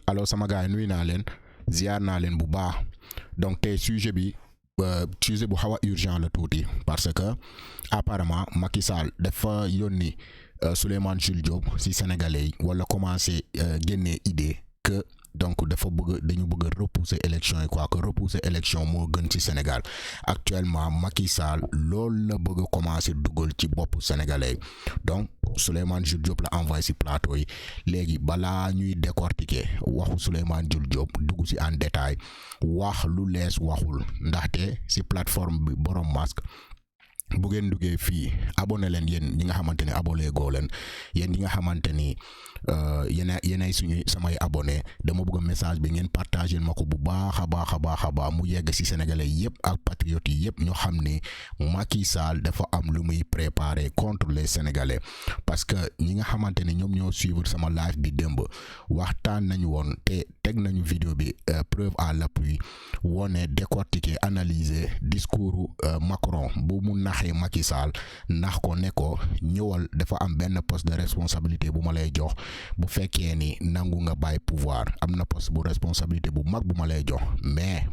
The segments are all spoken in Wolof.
alors sama gars yi nuyu naa leen ziar naa leen bu baax donc tey sujet bi sujet bu xaw a urgent la tuuti parce que apparemment Macky Sall dafa yónni Souleymane Jules Diop si sénégalais yi wala commencé génnee idée que donc dafa dañu bëgg a repousser élection yi quoi que repousser élection moo gën ci Sénégal actuellement Macky Sall loolu la bëgg a commencer dugal ci boppu sénégalais donc Souleymane Jules Diop la envoyé si plateau yi léegi balaa ñuy décortiquer waxu Souleymane Jules Diop dugg si en détail wax lu lees waxul ndaxte si plateforme bi borom masque bu ngeen duggee fii abonné leen yéen ñi nga xamante ni abonné goo leen yéen ñi nga xamante ni yéenay suñuy samay abonné dama bëgg message bi ngeen partagé ma ko bu baax a baax mu yegg si sénégalais yëpp ak patriotes yi yëpp ñoo xam ni Macky Sall dafa am lu muy préparé contre les sénégalais parce que ñi nga xamante ni ñoom ñoo suivre sama live bi démb waxtaan nañu woon te teg nañu vidéo bi preuve à l'appui wone décortiquer analyser discours Macron bu mu naxee Macky Sall nax ko ne ko ñëwal dafa am benn poste de responsabilité bu ma lay jox bu fekkee ni nangu nga bàyyi pouvoir am na poste bu responsabilité bu mag bu ma lay jox mais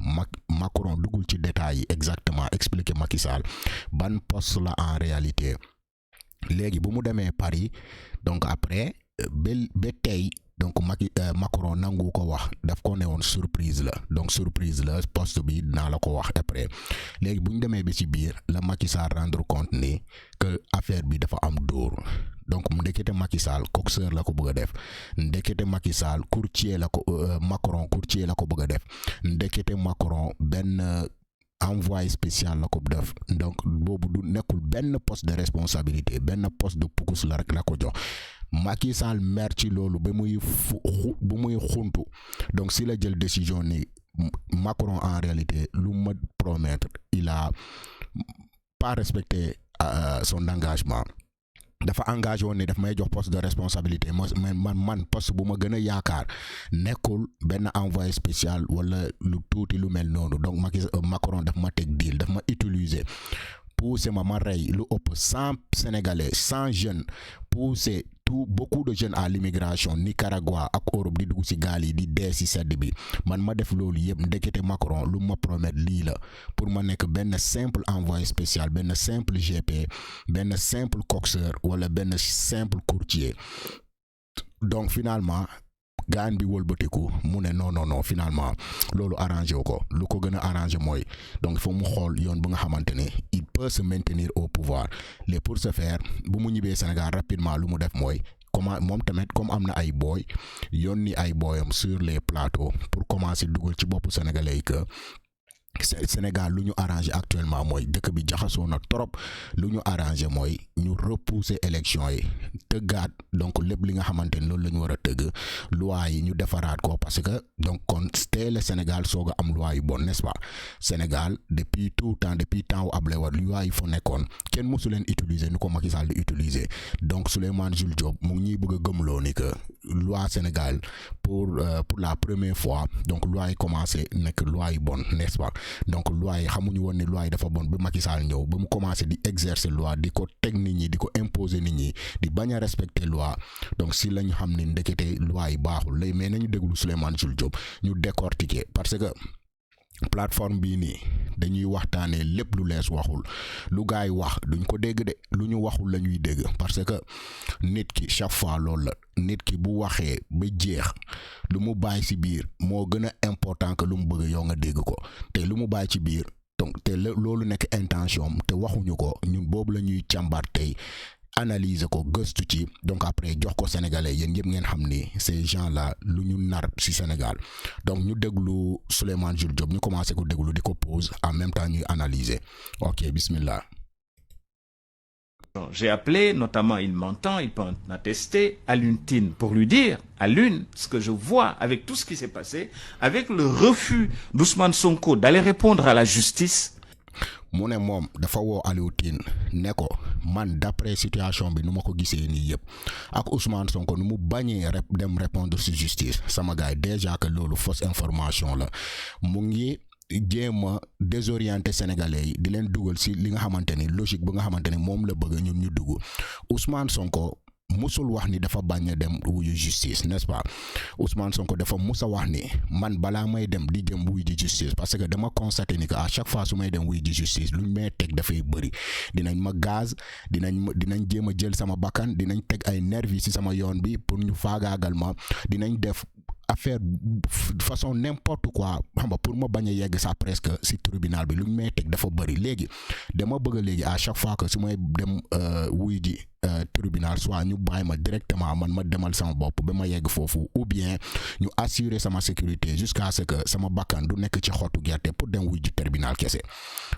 Macron duggul ci détails yi exactement expliquer Macky Sall ban poste la en réalité léegi bu mu demee Paris donc après ba tey donc Macron nangu ko wax daf ko ne woon surprise la donc surprise la poste bi dinaa la ko wax après léegi bu ñu demee ba ci biir la Macky Sall rendre compte ni que affaire bi dafa am dóor donc ndekete Macky Sall coxeur la ko bëgg a def ndekete Macky Sall courtier la ko Macron courtier la ko bëgg a def ndekete Macron benn envoyé spécial la ko def donc boobu du nekkul benn poste de responsabilité benn poste de pukus la rek la ko jox Macky Sall mer ci loolu ba muy xuntu donc si la jël décision ni Macron en réalité lu ma promettre il a pas respecté son engagement dafa engagé woon ne daf may jox poste de responsabilité man poste bu ma gën a yaakaar nekkul benn envoyé spécial wala lu tuuti lu mel noonu donc Macron daf ma teg deal daf ma utiliser pousser ma rey lu ëpp 100 sénégalais 100 jeunes pousser beaucoup de jeunes à l'immigration Nicaragua ak Europe di dugg ci gaal yi di dee ci sedd bi man ma def loolu yëpp ndekete Macron lu ma promettre lii la pour ma nekk benn simple envoyé spécial benn simple GP benn simple coxeur wala benn simple courtier donc finalement gaan bi wëlbatiku mu ne non finalement loolu arrangé wu ko lu ko gën a arrangé mooy donc il faut mu xool yoon bu nga xamante ne il peut se maintenir au pouvoir mais pour ce faire bu mu ñibbee Sénégal rapidement lu mu def mooy comment moom tamit comme am na ay booy yónni ay booyam sur les plateaux pour commencer dugal ci boppu sénégalais yi que Sénégal lu ñu arrangé actuellement mooy dëkk bi jaxasoo na trop lu ñu arrangé mooy ñu repousser élection yi tëggaat donc lépp li nga xamante ni loolu la ñu war a tëgg loi yi ñu defaraat ko parce que donc kon tey le Sénégal soog a am loi yu bon n'est-ce pas Sénégal depuis tout temps depuis temps wu Ablaye Wade loi yi fu nekkoon kenn mosu leen utiliser ni ko Macky Sall di utiliser donc Souleymane Jules Diop mu ngi ñuy bëgg a gëmloo ni que loi Sénégal pour la première fois donc loi yi commencé nekk loi yu bon n'est-ce pas donc loi yi xamuñu woon ne loi yi dafa bon ba Macky Sall ñëw ba mu commencé di exercer loi di ko teg nit ñi di ko imposer nit ñi di bañ a respecter loi donc si lañ xam ne ndekete loi yi baaxul lay mais nañu déglu Souleymane Jules Diop ñu décortiquer parce que plateforme bii nii dañuy waxtaanee lépp lu lees waxul lu gars yi wax duñ ko dégg de lu ñu waxul la ñuy dégg parce que nit ki chaque fois loolu la nit ki bu waxee ba jeex lu mu bàyyi ci biir moo gën a important que lu mu bëgg yow nga dégg ko te lu mu bàyyi ci biir donc te loolu nekk intention te waxuñu ko ñun boobu la ñuy càmbar tey analyser ko gëstu ci donc après jox ko sénégalais yéen yëpp ngeen xam ni ces gens là lu ñu nar ci Sénégal donc ñu déglu Souleymane Jules Diop ñu commencé ko déglu di ko pose en même temps ñuy analyser ok bismillah. J'ai appelé, notamment il m'entend, il peut en attester, Alioune Tine pour lui dire, Alioune, ce que je vois avec tout ce qui s'est passé, avec le refus d'Ousmane Sonko d'aller répondre à la justice. mu ne moom dafa woo Alioune Tine ne ko man d'après situation bi nu ma ko gisee nii yëpp ak Ousmane Sonko nu mu bañee dem répondre ci justice sama gars yi déjà que loolu fausse information la mu ngi jéem a désorienter sénégalais yi di leen dugal ci li nga xamante ni logique bu nga xamante ni moom la bëgg ñun ñu dugg Ousmane Sonko musul wax ni dafa bañ a dem wuyu justice n'est-ce pas Ousmane Sonko dafa musa wax ni man balaa may dem di dem wuyu ji justice parce que dama constaté ni que à chaque fois su may dem wuyu ji justice luñ may teg dafay bëri dinañ ma gaz dinañ jéem a jël sama bakkan dinañ teg ay nervis ci sama yoon bi pour ñu faagaagal ma dinañ def affaire de façon n'importe quoi xam nga pour ma bañ a yegg sax presque ci tribunal bi luñ may teg dafa bëri léegi dama bëgg léegi à chaque fois que su may dem wuy ji tribunal soit ñu bàyyi ma directement man ma demal sama bopp ba ma yegg foofu ou bien ñu assurer sama sécurité jusqu'à ce que sama bakkan du nekk ci xottu gerte pour dem wuy ji tribunal kese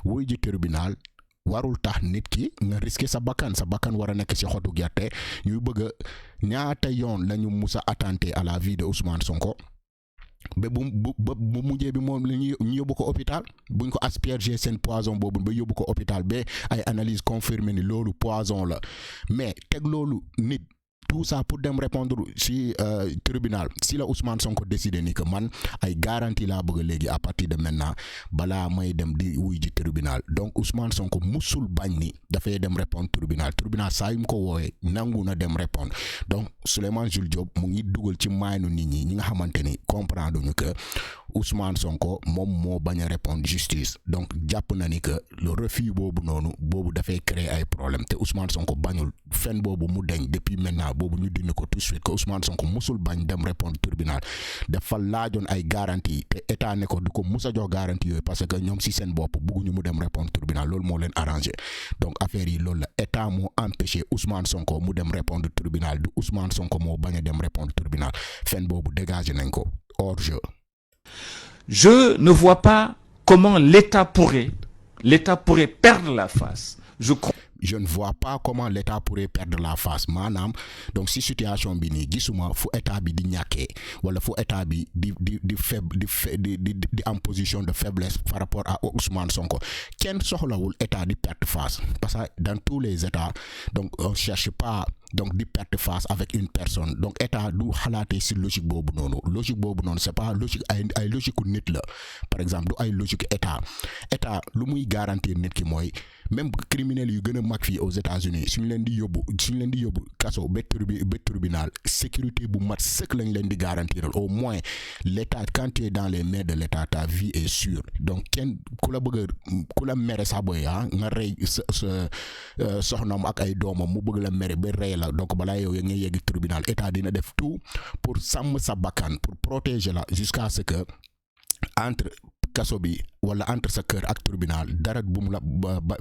wuy ji tribunal warul tax nit ki nga risquer sa bakkan war a nekk ci xottu gerte ñuy bëgg a ñaata yoon lañu musa attenter à la vie de Ousmane Sonko ba bu mujjee bi moom la ñu yóbbu ko hôpital buñ ko asperger seen poison boobu ba yóbbu ko hôpital ba ay analyse confirmé ni loolu poison la mais teg loolu nit tout ça pour dem répondre si tribunal si la Ousmane Sonko décidé ni que man ay garantie laa bëgg léegi à partir de maintenant balaa may dem di wuy ji tribunal donc Ousmane Sonko musul bañ ni dafay dem répondre tribunal saa yu mu ko woowee nangu na dem répondre donc Souleymane Jules Diop mu ngi dugal ci maaynu nit ñi nga xamante ni comprendre ñu que Ousmane Sonko moom moo bañ a répondre justice donc jàpp na ni que le refus boobu noonu boobu dafay créer ay problème te Ousmane Sonko bañul fen boobu mu deñ depuis maintenant boobu ñu dindi ko tout de suite que Ousmane Sonko musul bañ dem répondre tribunal dafa laajoon ay garantie te état ne ko du ko mus a jox garantie yooyu parce que ñoom si seen bopp bëgguñu mu dem répondre tribunal loolu moo leen arrangé donc affaire yi loolu la état moo empêché Ousmane Sonko mu dem répondre tribunal du Ousmane Sonko moo bañ a dem répondre tribunal fen boobu dégagé nañ ko hors jeu. Je ne vois pas comment l'État pourrait perdre la face. Je ne vois pas comment l'État pourrait perdre la face maanaam donc si situation bi nii gisuma fu état bi di ñàkkee wala fu état bi di en position de faiblesse par rapport à Ousmane Sonko kenn soxlawul état di perdre face parce que dans tous les états donc on cherche pas donc di perdre face avec une personne donc état du xalaatee si logique boobu noonu c'est pas logique ay logique ku nit la par exemple du ay logique état lu muy garantir nit ki mooy même criminels yu gën a mag fii aux États-Unis suñu leen di yóbbu kaso ba tribunal sécurité bu mat sëkk lañ leen di garantir au moins l'état quand tu es dans les mains de l'état ta vie est sûre donc kenn ku la mere sa boy nga rey sa soxnaam ak ay doomam mu bëgg la mere ba rey la donc balaa yow nga yegg tribunal état dina def tout pour sàmm sa bakkan pour protéger la jusqu'à ce que entre kaso bi wala entre sa kër ak tribunal dara bu mu la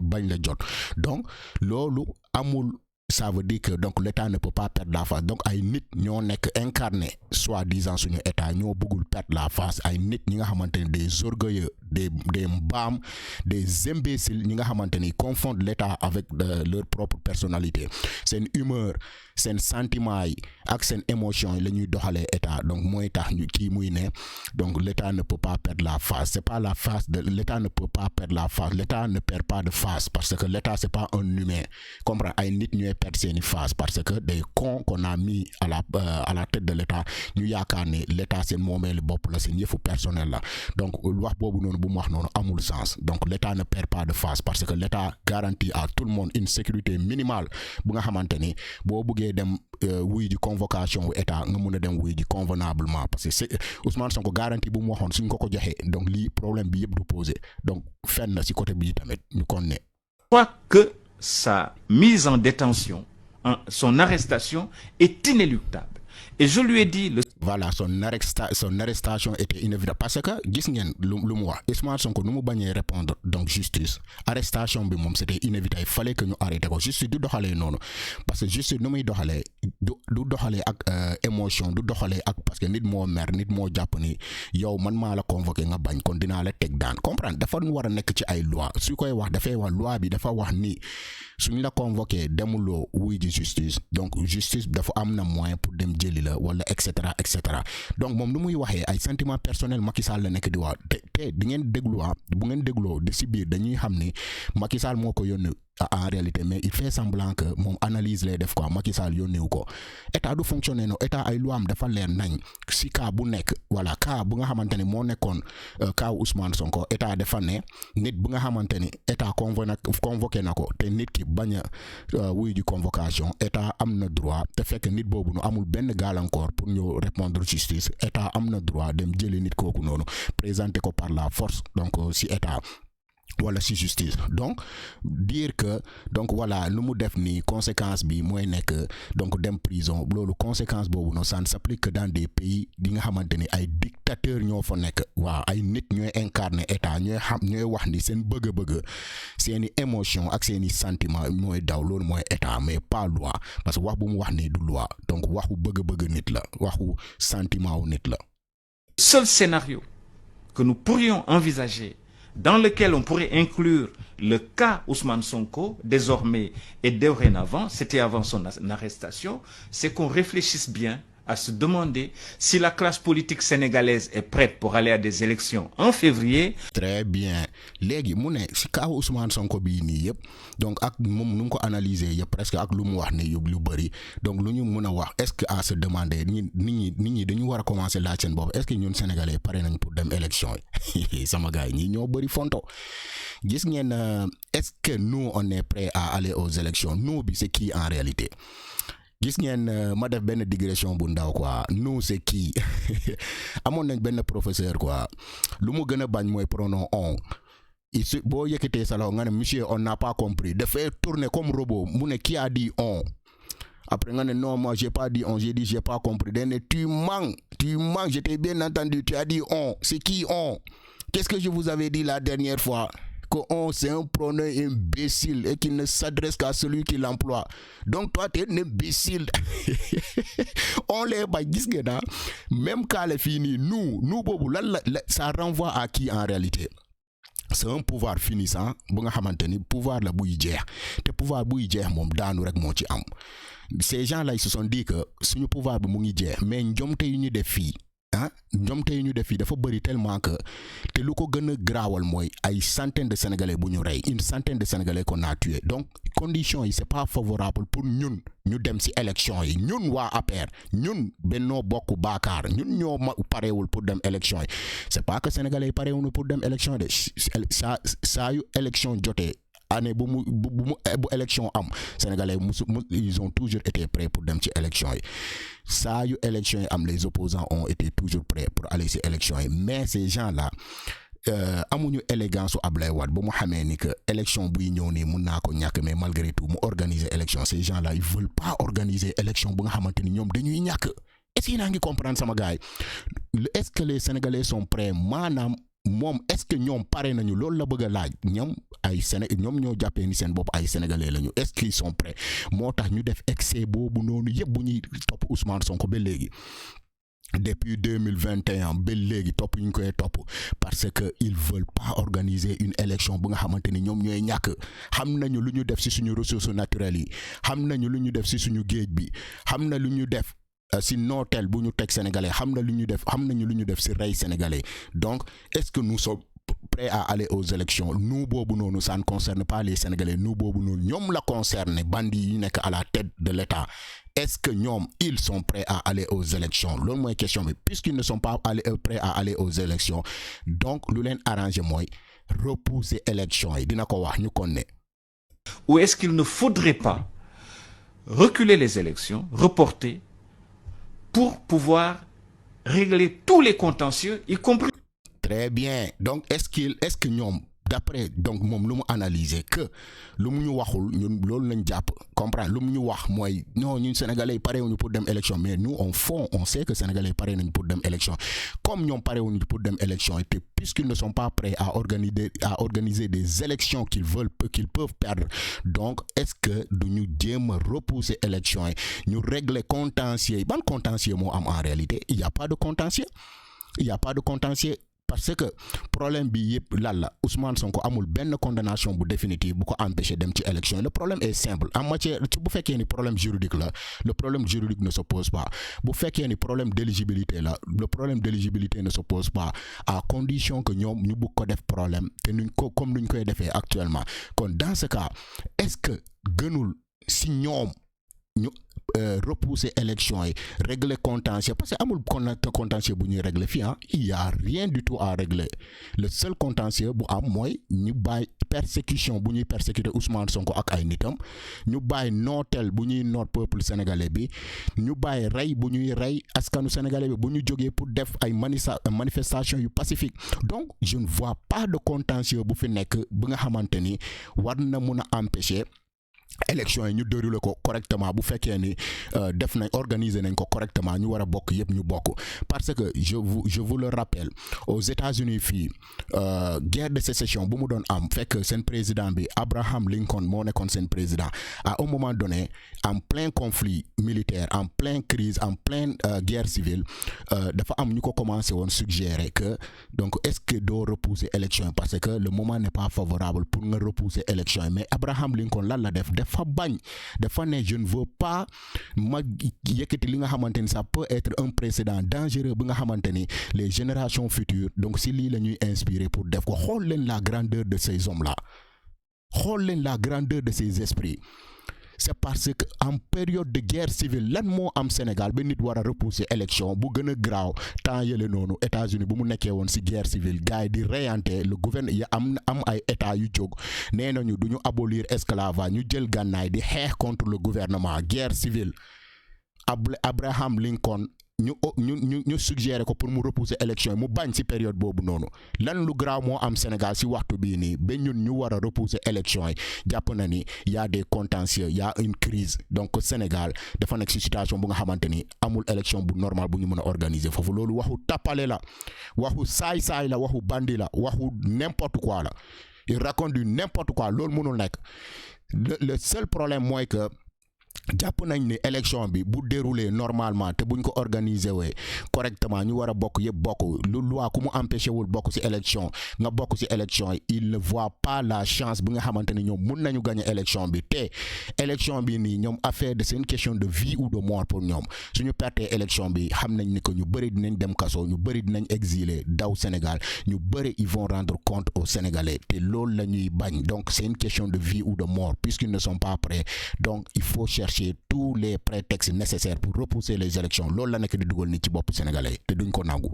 bañ la jot donc loolu amul ça veut dire que donc l'état ne peut pas perdre la face donc ay nit ñoo nekk incarné soi-disant suñu état ñoo bëggul perdre la face ay nit ñi nga xamante ni des orgueilleux des mbaam des imbéciles ñi nga xamante ni confondent l'état avec leur propre personnalité seen humeur seen sentiment yi ak seen émotion yi la ñuy doxalee état donc mooy tax ñu kii muy ne donc l'état ne peut pas perdre la face c'est pas la face de l'état ne peut pas perdre la face l'état ne perd pas de face parce que l'état c'est pas un humain comprends ay nit ñooy perdre seeni face parce que des cons qu'on a mis à la tête de l'état ñu yaakaar ne l'état seen moomeelu bopp la seen yëfu personnel la donc wax boobu noonu bu mu wax noonu amul sens donc l'état ne perd pas de face parce que l'état garantit à tout le monde une sécurité minimale bu nga xamante ni boo bëggee dem wuy ji convocation wu état nga mun a dem wuy ji convenablement parce que c'est Ousmane Sonko garantie bu mu waxoon suñ ko joxee donc lii problème bi yëpp du posé donc fenn na ci côté bi tamit ñu kon ne. Je crois que sa mise en détention, son arrestation est inéluctable. Et je lui ai dit... Voilà, son arrestation était inévitable. Parce que, gis ngeen lu mu wax Ousmane Sonko nu mu bañee répondre donc justice arrestation bi moom c'était inévitable il fallait que ñu arrêté ko justice du doxalee noonu parce que justice nu muy doxalee du doxalee ak émotion du doxalee ak parce que nit moo mer nit moo jàpp ni yow man maa la convoqué nga bañ kon dinaa la teg daan comprendre dafa war a nekk ci ay loi su koy wax dafay wax loi bi dafa wax ni suñ la convoqué demuloo wuy ji justice donc justice dafa am na moyen pour dem jëli la wala et cetera donc moom nu muy waxee ay sentiment personnel Macky Sall la nekk di wax te di ngeen déglu bu ngeen dégloo de si biir dañuy xam ni Macky Sall moo ko yónni en réalité mais il fait semblant que mon analyse lay def quoi Macky Sall yónneewu ko état du fonctionner no état ay loi am dafa leer nañ si cas bu nekk voilà cas bu nga xamante ni moo nekkoon cas Ousmane Sonko état dafa ne nit bu nga xamante ni état convoqué na ko te nit ki bañ a wuyu ji convocation état am na droit te fekk nit boobu nu amul benn gàllankoor pour ñëw répondre justice état am na droit dem jëli nit kooku noonu présenter ko par la force donc si état wala si justice donc dire que donc voilà nu mu def ni conséquence bi mooy nekk donc dem prison loolu conséquence boobu no ça ne s'applique que dans des pays di nga xamante ni ay dictateurs ñoo fa nekk waaw ay nit ñooy incarner état ñooy wax ni seen bëgg-bëgg seeni émotion ak seeni sentiment mooy daw loolu mooy état mais pas loi parce que wax bu mu wax ni du loi donc waxu bëgg-bëgg nit la waxu sentiment wu nit la. Seul scénario que nous pourrions envisager dans lequel on pourrait inclure le cas Ousmane Sonko, désormais et dorénavant, c'était avant son arrestation, c'est qu'on réfléchisse bien à se demander si la classe politique sénégalaise est prête pour aller à des élections en février. Très bien. Légui mu ne si cas Ousmane Sonko bi nii yëpp donc ak moom nu mu ko analyser yëpp presque ak lu mu wax ne yëpp lu bëri donc lu ñu mën a wax est-ce que à se demander nit ñi dañu war a commencer laaj seen bopp est-ce que ñun sénégalais pare nañ pour dem élection yi sama gars yi ñi ñoo bëri fonto gis ngeen est-ce que nous on est prêt à aller aux élections nous bi c'est qui en réalité. Gis ngeen ma def benn digression bu ndaw quoi nous c'est qui amoon nañ benn professeur quoi lu mu gën a bañ mooy pronom on boo yëkkatee sa loxo nga ne monsieur on n'a pas compris dafay tourner comme robot mu ne qui a dit on après nga ne non moi j'ai pas dit on j'ai dit j'ai pas compris dañ ne tu mens je t'ai bien entendu tu as dit on c'est qui on qu'est-ce que je vous avais dit la dernière fois que on c'est un pronom imbécile et qui ne s'adresse qu'à celui qui l'emploie. Donc toi tu es un imbécile. On les ba gis nga na même quand les fini nous bobu ça renvoie à qui en réalité? C'est un pouvoir finissant bu nga xamanteni pouvoir la buy jeex te pouvoir buy jeex mom daanu rek mo ci am. Ces gens-là ils se sont dit que suñu pouvoir bi mu ngi jeex mais njomte yu ñu def fii ñoom tey ñu def fii dafa bëri tellement que te lu ko gën a graawal mooy ay centaines de sénégalais bu ñu rey une centaine de sénégalais qu'on a tué donc conditions yi c'est pas favorable pour ñun ñu dem ci élection yi ñun waa APR ñun Benno Bokk Yaakaar ñun ñoo parewul pour dem élection yi c'est pas que sénégalais yi parewuñu pour dem élection de saa yu élection jotee année bu élection am sénégalais ils ont toujours été prêts pour dem ci élection yi saa yu élection yi am les opposants ont été toujours prêts pour aller ci élection yi mais ces gens là amuñu élégance su Ablaye Wade ba mu xamee ni que élection buy ñëw nii mun naa ko ñàkk mais malgré tout mu organiser élection ces gens là ils veulent pas organiser élection bu nga xamante ni ñoom dañuy ñàkk est-ce que naa ngi comprendre sama gars yi est-ce que les sénégalais sont prêts maanaam moom est-ce que ñoom pare nañu loolu la bëgg a laaj ñoom ñoom ñoo jàppee ni seen bopp ay sénégalais lañu est-ce qu'ils sont prêts moo tax ñu def excès boobu noonu yëpp bu ñuy topp Ousmane Sonko ba léegi depuis 2021 ba léegi topp ñu koy topp parce que ils veulent pas organiser une élection bu nga xamante ni ñoom ñooy ñàkk xam nañu lu ñu def ci suñu ressources naturelles yi xam nañu lu ñu def ci suñu géej bi xam na lu ñu def si nooteel bu ñu teg sénégalais xam nañu lu ñu def si rey sénégalais donc est-ce que nous sommes prêts à aller aux élections nous boobu noonu ça ne concerne pas les sénégalais nous boobu noonu ñoom la concerne bandits yi nekk à la tête de l'État est-ce que ñoom ils sont prêts à aller aux élections loolu mooy question bi puisqu'ils ne sont pas prêts à aller aux élections donc lu leen arrangé mooy repousser élections yi dina ko wax ñu kon ne ou est-ce qu'il ne faudrait pas reculer les élections reporter pour pouvoir régler tous les contentieux, y compris. Très bien. Donc, est-ce que ñoom d'après donc moom lu mu analyser que lu mu ñu waxul ñun loolu lañ jàpp comprendre lu mu ñu wax mooy non ñun sénégalais yi parewuñu pour dem élection mais nous on sait que sénégalais yi pare nañ pour dem élection comme ñoom parewuñu pour dem élection et puisqu'ils ne sont pas prêts à organiser des élections qu'ils peuvent perdre donc est-ce que duñu jéem a repousser élection yi ñu régler contentieux ban contentieux moo am en réalité il y a pas de contentieux parce que problème bi yëpp lan la Ousmane Sonko amul benn condamnation bu définitive bu ko empêcher dem ci élection le problème est simple en matière bu fekkee ni problème juridique la le problème juridique ne se pose pas bu fekkee ni problème d'éligibilité la le problème d'éligibilité ne se pose pas à condition que ñoom ñu bëgg ko def problème te nuñ ko comme nuñ koy defee actuellement kon dans ce cas est-ce que gënul si ñoom ñu repousser élection yi régler contentieux parce que amul contentieux bu ñuy régler fii il y a rien du tout à régler le seul contentieux bu am mooy ñu bàyyi persécution bu ñuy persécuter Ousmane Sonko ak ay nitam ñu bàyyi nooteel bu ñuy noot peuple sénégalais bi ñu bàyyi rey bu ñuy rey askanu sénégalais bi bu ñu jógee pour def ay manifestation yu pacifique donc je ne vois pas de contentieux bu fi nekk bi nga xamante ni war na mun a empêcher élection yi ñu déroulé ko correctement bu fekkee ni def nañ organiser nañ ko correctement ñu war a bokk yëpp ñu bokk parce que je vous le rappelle aux États-Unis fii guerre de sécession bu mu doon am fekk seen président bi Abraham Lincoln moo nekkoon seen président à un moment donné en plein conflit militaire en pleine crise en pleine guerre civile dafa am ñu ko commencé woon suggérer que donc est-ce que doo repousser élection parce que le moment n'est pas favorable pour nga repousser élection mais Abraham Lincoln lan la def dafa bañ dafa ne je ne veux pas ma yëkkati li nga xamante ni ça peut être un précédent dangereux bi nga xamante ni les générations futures donc si lii la ñuy inspirer pour def ko xool leen la grandeur de ces hommes là xool leen la grandeur de ces esprits c'est parce que en période de guerre civile lan moo am Sénégal ba nit war a repousser élection bu gën a graaw temps yële noonu États-Unis bu mu nekkee woon ci guerre civile gars yi di reyante le gouvernement ya am ay état yu jóg nee nañu du ñu abolir esclavage ñu jël gànnaay di xeex contre le gouvernement guerre civile Abraham Lincoln ñu suggéré ko pour mu repousser élection mu bañ ci période boobu noonu lan lu graaw moo am Sénégal ci waxtu bii nii ba ñun ñu war a repousser élection yi jàpp na ni y a des contentieux y a une crise donc Sénégal dafa nekk ci situation bu nga xamante ni amul élection bu normal bu ñu mën a organiser foofu loolu waxu tappale la waxu saay-saay la waxu bandi la waxu n'importe quoi la il raconte du n'importe quoi loolu mënul nekk le seul problème mooy que jàpp nañ ni élection bi bu déroulé normalement te buñ ko organiser wee correctement ñu war a bokk yëpp bokk lu loi ku mu empêché wul bokk ci élection nga bokk ci élection yi il ne voit pas la chance bi nga xamante ni ñoom mun nañu gagner élection bi te élection bi nii ñoom affaire de c'est une question de vie ou de mort pour ñoom suñu pertee élection bi xam nañ ni que ñu bëri dinañ dem kaso ñu bëri dinañ exiler daw Sénégal ñu bëri ils vont rendre compte aux Sénégalais te loolu la ñuy bañ donc c'est une question de vie ou de mort puisqu'ils ne sont pas prêts donc il faut chercher tous les prétextes nécessaires pour repousser les élections loolu la nekk di dugal ni ci bopp sénégalais te duñ ko nangu.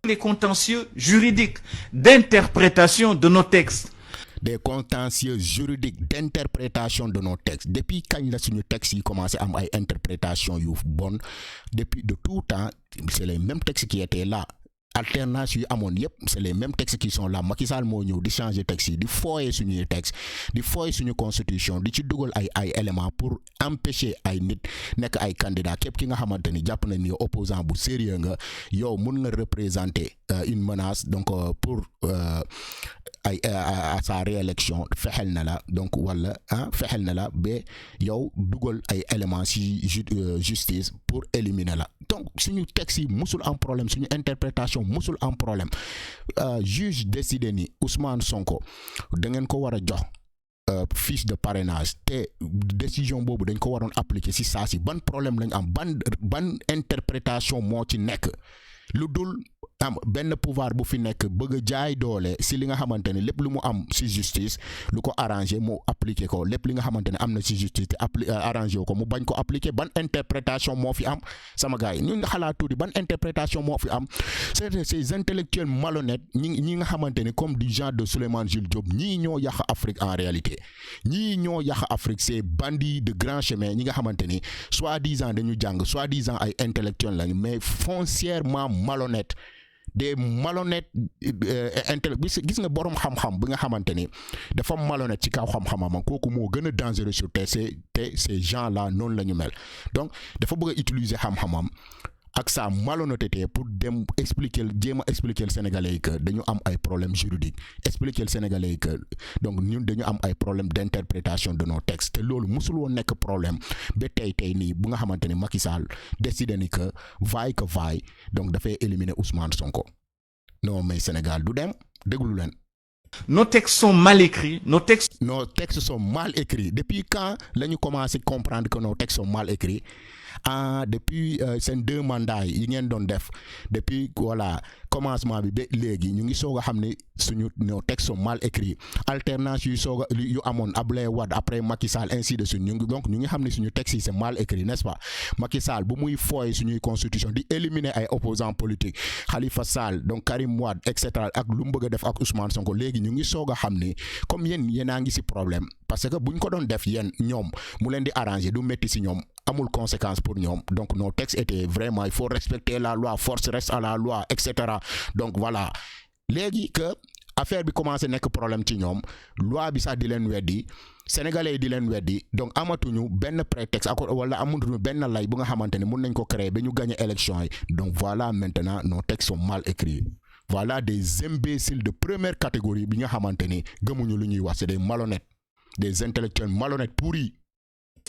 Les contentieux juridiques d'interprétation de nos textes. Des contentieux juridiques d'interprétation de nos textes depuis kañ la suñu textes yi commencé am ay interprétation yu bon depuis de tout temps c'est les mêmes textes qui étaient là. Alternance yu amoon yëpp c'est les mêmes textes qui sont là Macky Sall moo ñëw di changer texte yi di fooye suñuy texte di fooye suñu constitution di ci dugal ay éléments pour empêcher ay nit nekk ay candidats képp ki nga xamante ni jàpp na ni opposant bu sérieux nga yow mun nga représenter une menace donc pour à sa réélection fexel na la donc wala fexel na la ba yow dugal ay éléments ci justice pour éliminer la donc suñu texte yi musul am problème suñu interprétation musul am problème juge décidé ni Ousmane Sonko da ngeen ko war a jox fiche de parrainage te décision boobu dañ ko waroon appliquer ci saa si ban problème lañ am ban interprétation moo ci nekk lu dul am benn pouvoir bu fi nekk bëgg a jaay doole si li nga xamante ne lépp lu mu am si justice lu ko arrangé mu appliqué ko lépp li nga xamante ne am na si justice te arrangé ko mu bañ ko appliqué ban interprétation moo fi am sama gars yi ñun xalaat tuuti ban interprétation moo fi am c'est ces intellectuels malhonnêtes ñi nga xamante ne comme du genre de Souleymane Jules Diop ñii ñoo yàq Afrique en réalité ñii ñoo yàq Afrique ces bandits de grand chemin ñi nga xamante ni soi-disant dañu jàng soi-disant ay intellectuels lañu mais foncièrement malhonnêtes des malhonnêtes gis nga borom xam-xam bi nga xamante ni dafa malhonnête ci kaw xam-xamam kooku moo gën a dangereux sur terre ces gens là noonu la ñu mel donc dafa bëgg a utiliser xam-xamam ak sa malhonnêteté pour dem jéem a expliquer Sénégalais yi que dañu am ay problèmes juridiques expliquer Sénégalais yi que donc ñun dañu am ay problèmes d'interprétation de nos textes te loolu musul woon nekk problème ba tey nii bu nga xamante ni Macky Sall décidé ni que vaille donc dafay éliminer Ousmane Sonko non mais Sénégal du dem déglu leen. Nos textes sont mal écrits, nos textes sont mal écrits. Depuis quand nous commencé à comprendre que nos textes sont mal écrits? Depuis ces 2 mandats yi ngeen doon def depuis voilà commencement bi ba léegi ñu ngi soog a xam ne suñu nos textes sont mal écrits alternance yu soog a yu amoon Abdoulaye Wade après Macky Sall ainsi de suite donc ñu ngi xam ne suñu textes yi c'est mal écrit n'est-ce pas? Macky Sall bu muy fooy suñuy constitution di éliminer ay opposants politiques Khalifa Sall donc Karim Wade et cetera ak lu mu bëgg a def ak Ousmane Sonko léegi ñu ngi soog a xam ne comme yéen a ngi ci problème parce que buñ ko doon def yéen ñoom mu leen di arranger du métti ci ñoom amul conséquence pour ñoom donc nos textes étaient vraiment il faut respecter la loi force reste à la loi etc. donc voilà léegi que affaire bi commencé nekk problème ci ñoom loi bi sax di leen weddi sénégalais yi di leen weddi donc amatuñu benn prétexte ak wala amatuñu benn lay bu nga xamante ne mun nañ ko créer ba ñu gagner élection yi donc voilà maintenant nos textes sont mal écrits. Voilà des imbéciles de première catégorie bi nga xamante ni gëmuñu lu ñuy wax c'est des malhonnêtes des intellectuels malhonnêtes pourris.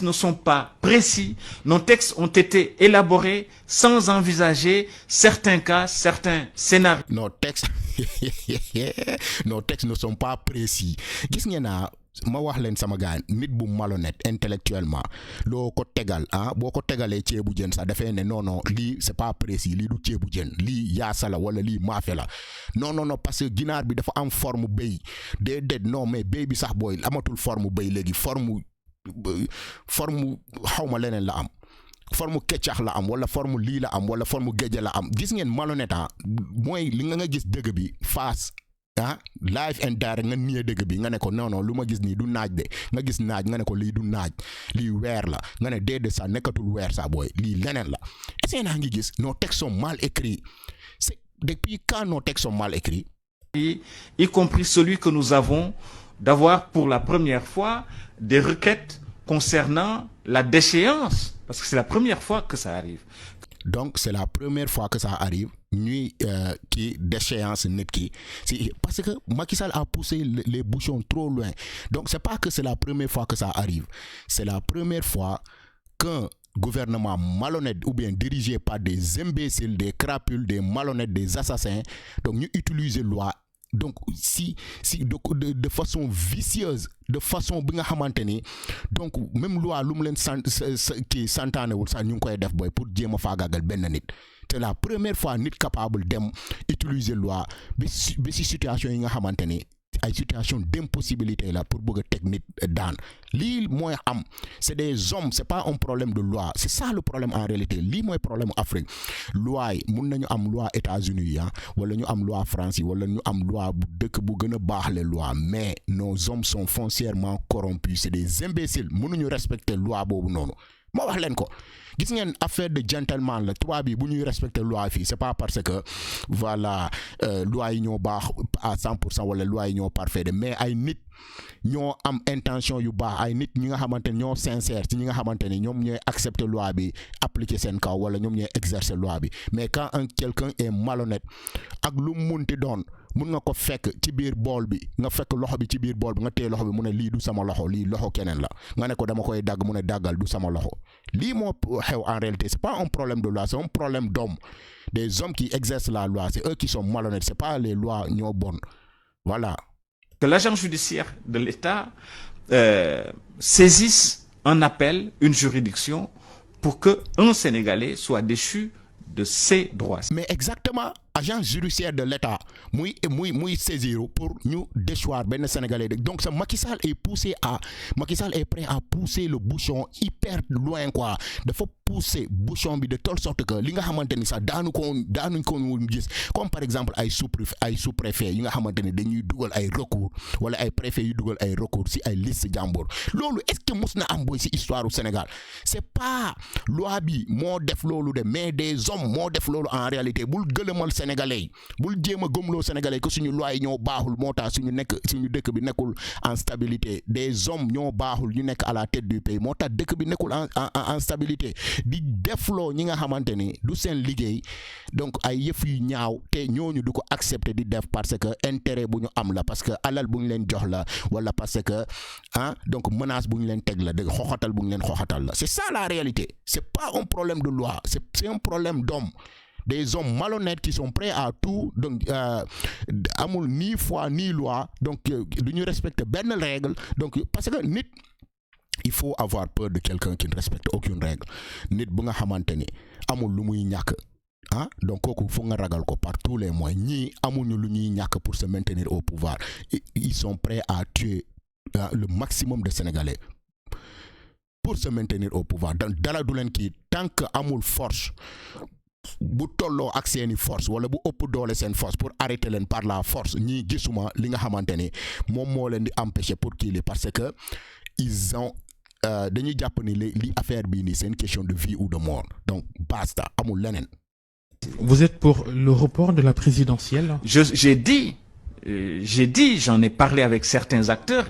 Ne sont pas précis. Nos textes ont été élaborés sans envisager certains cas, certains scénarios. Nos textes ne sont pas précis. Gis ngeen naa ma wax leen sama gars nit bu malhonnête intellectuellement loo ko tegal boo ko tegalee ceebu jën sax dafay ne non lii c'est pas précis lii du ceebu jën lii yaasa la wala lii maafe la non parce que ginaar bi dafa am forme béy déedéet non mais béy bi sax booy amatul forme béy léegi forme xawma leneen la am forme keccax la am wala forme lii la am wala forme géej la am gis ngeen malhonnête mooy li nga gis dëgg bi face live and direct nga nié dëgg bi nga ne ko non lu ma gis nii du naaj de nga gis naaj nga ne ko lii du naaj lii weer la nga ne déedéet sax nekkatul weer sax booy lii leneen la est-ce que naa ngi gis nos textes sont mal écrits c'est depuis quand nos textes sont mal écrits y compris celui que nous avons d'avoir pour la première fois des requêtes concernant la déchéance parce que c'est la première fois que ça arrive. Donc c'est la première fois que ça arrive ñuy qui déchéance nit ki parce que Macky Sall a poussé les bouchons trop loin donc c'est pas que c'est la première fois que ça arrive c'est la première fois qu'un gouvernement malhonnête ou bien dirigé par des imbéciles des crapules des malhonnêtes des assassins donc ñu utiliser loi donc si de façon vicieuse de façon bi nga xamante ni donc même loi lu mu leen santaanewul sax ñu ngi koy def booy pour jéem a faagaagal benn nit c'est la première fois nit capable dem utiliser loi bi si situation yi nga xamante ni ay situation d'impossibilité là pour bëgg a teg nit daan lii mooy am c'est des hommes c'est pas un problème de loi c'est ça le problème en réalité lii mooy problème Afrique loi yi mun nañu am loi États-Unis wala ñu am loi France yi wala ñu am loi bu dëkk bu gën a baax les lois mais nos hommes sont foncièrement corrompus c'est des imbéciles mënuñu respecter loi boobu noonu ma wax leen ko gis ngeen affaire de gentleman la tubaab bi bu ñuy respecter loi fii c'est pas parce que voilà loi yi ñoo baax à 100% wala loi yi ñoo parfait mais ay nit ñoo am intention yu baax ay nit ñi nga xamante ne ñoo sincère ci ñi nga xamante ne ñoom ñooy accepter loi bi appliquer seen kaw wala ñoom ñooy exercer loi bi mais quand quelqu'un est malhonnête ak lu munti doon mun nga ko fekk ci biir bool bi nga fekk loxo bi ci biir bool bi nga téye loxo bi mu ne lii du sama loxo lii loxo keneen la nga ne ko dama koy dagg mu ne daggal du sama loxo lii moo xew en réalité c'est pas un problème de loi c'est un problème d'hommes des hommes qui exercent la loi c'est eux qui sont malhonnêtes c'est pas les lois ñoo bonnes voilà. Que l'agent judiciaire de l'État saisisse un appel, une juridiction pour que un Sénégalais soit déchu de ses droits. Mais exactement, agent judiciaire de l'État muy saisir pour ñu déchoir benn Sénégalais donc ça Macky Sall est prêt à pousser le bouchon hyper loin quoi dafa pousser bouchon bi de telle sorte que li nga xamante ni sax daanuñ ko gis comme par exemple ay sous-préfet yi nga xamante ni dañuy dugal ay recours wala ay préfet yu dugal ay recours si ay liste jàmbur loolu est-ce que mus na am boy si histoire du Sénégal c'est pas loi bi moo def loolu de mais des hommes moo def loolu en réalité bul gëlëmal Sénégalais bul jéem a gëmloo Sénégalais que suñu loi yi ñoo baaxul moo tax suñu dëkk bi nekkul en stabilité des hommes ñoo baaxul ñu nekk à la tête du pays moo tax dëkk bi nekkul en stabilité di defloo ñi nga xamante ni du seen liggéey donc ay yëf yu ñaaw te ñooñu du ko accepter di def parce que intérêt bu ñu am la parce que alal bu ñu leen jox la wala parce que donc menace bu ñu leen teg la de xoxatal bu ñu leen xoxatal la c'est ça la réalité c'est pas un problème de loi c'est un problème d'homme des hommes malhonnêtes qui sont prêts à tout donc amul ni foi ni loi donc du ñu respecter benn règle donc parce que nit il faut avoir peur de quelqu'un qui ne respecte aucune règle nit bu nga xamante ni amul lu muy ñàkk ah donc kooku fu nga ragal ko par tous les moyens ñii amuñu lu ñuy ñàkk pour se maintenir au pouvoir ils sont prêts à tuer le maximum de Sénégalais pour se maintenir au pouvoir donc dara du leen kii tant que amul force bu tolloo ak seeni force wala bu ëpp doole seen force pour arrêter leen par la force ñii gisuma li nga xamante ni moom moo leen di empêcher pour kii li parce que ils ont dañuy jàpp ni li affaire bii nii c'est une question de vie ou de mort donc basta amul leneen. Vous êtes pour le report de la présidentielle? J'ai dit, j'en ai parlé avec certains acteurs.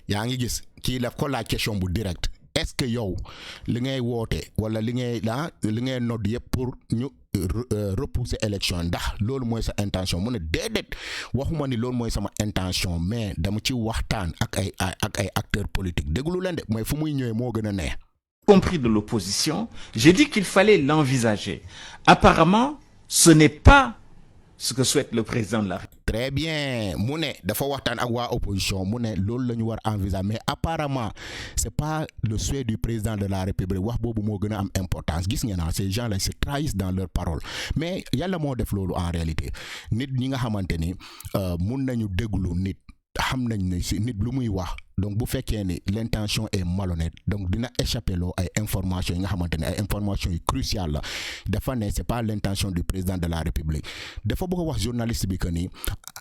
yaa ngi gis kii la ko la question bu direct est-ce que yow li ngay woote wala li ngay nodd yëpp pour ñu repousser élection ndax loolu mooy sa intention mu ne déedéet waxuma ni loolu mooy sama intention mais dama ci waxtaan ak ay acteurs politiques déglu leen de mooy fu muy ñëwee moo gën a neex. Compris de l'opposition, j'ai dit qu'il fallait l'envisager. Apparemment, ce n'est pas ce que souhaite le président de la République. Très bien mu ne dafa waxtaan ak waa opposition mu ne loolu la ñu war envisager mais apparemment c'est pas le souhait du président de la République wax boobu moo gën a am importance gis ngeen na ces gens-là se trahissent dans leurs paroles mais yàlla moo def loolu en réalité nit ñi nga xamante ni mun nañu déglu nit xam nañ ne si nit lu muy wax donc bu fekkee ni l'intention est malhonnête donc dina échapper loo ay informations yi nga xamante ne ay informations yu cruciales la dafa ne c'est pas l'intention du président de la République dafa bëgg a wax journaliste bi que ni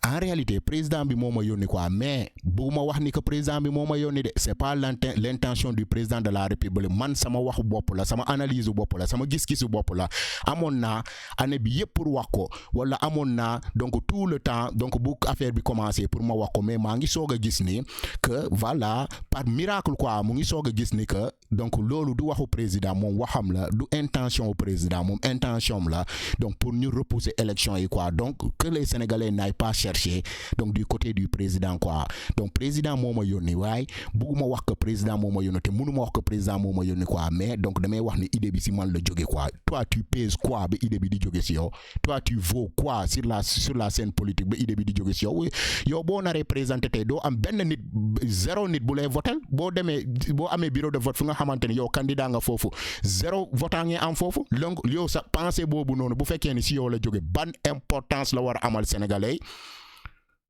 en réalité président bi moo ma yónni quoi mais bëgguma wax ni que président bi moo ma yónni de c'est pas l'intention du président de la République man sama waxu bopp la sama analyse bopp la sama gis-gisu bopp la amoon naa année bi yëpp pour wax ko wala amoon naa donc tout le temps donc bu affaire bi commencé pour ma wax ko mais maa ngi soog a gis ni que voilà par miracle quoi mu ngi soog a gis ni que donc loolu du waxu président moom waxam la du intention au président moom intention la donc pour ñu repousser élection yi quoi donc que les Sénégalais n'aillent pas chercher donc du côté du président quoi donc président moo ma yónni waaye bugguma wax que président moo ma yónni te mënuma wax que président moo ma yónni quoi mais donc damay wax ni idée bi si man la jóge quoi toi tu pèses quoi ba idée bi di jóge si yow toi tu vaux quoi sur la scène politique ba idée bi di jóge si yow boo naree présenté tey doo am benn nit zéro nit bu lay votel boo demee boo amee bureau de vote fu nga xamante ni yow candidat nga foofu zéro votant ngeen am foofu donc yow sa pensée boobu noonu bu fekkee ni si yow la jóge ban importance la war a amal sénégalais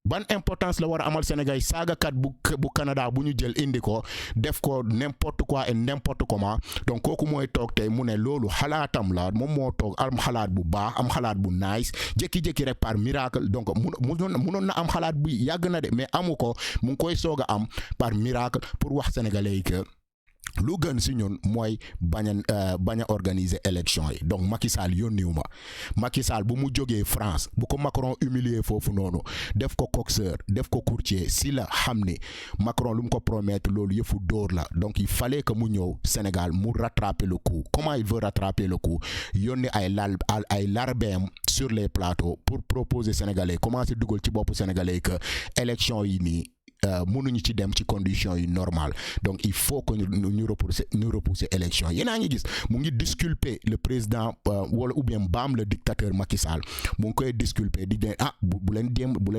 ban importance la war a amal Sénégal saagakat bu Canada bu ñu jël indi ko def ko n'importe quoi et n'importe comment donc kooku mooy toog tey mu ne loolu xalaatam la moom moo toog am xalaat bu baax am xalaat bu nice jékki-jékki rek par miracle donc munoon na am xalaat bu yàgg na de mais amu ko mu ngi koy soog a am par miracle pour wax sénégalais yi que lu gën si ñun mooy bañ a organiser élection yi donc Macky Sall yónniwu ma Macky Sall bu mu jógee France bu ko Macron humilier foofu noonu def ko coxeur def ko courtier si la xam ni Macron lu mu ko promettre loolu yëfu dóor la donc il fallait que mu ñëw Sénégal mu rattraper le coup comment il veut rattraper le coup yónni ay larbeem sur les plateaux pour proposer Sénégalais commencer dugal ci bopp Sénégalais que élection yi nii mënuñu ci dem ci conditions yi normales donc il faut que ñu repousser élection yéen a ngi gis mu ngi disculper le président wala ou bien baam le dictateur Macky Sall mu ngi koy disculper di ne bu leen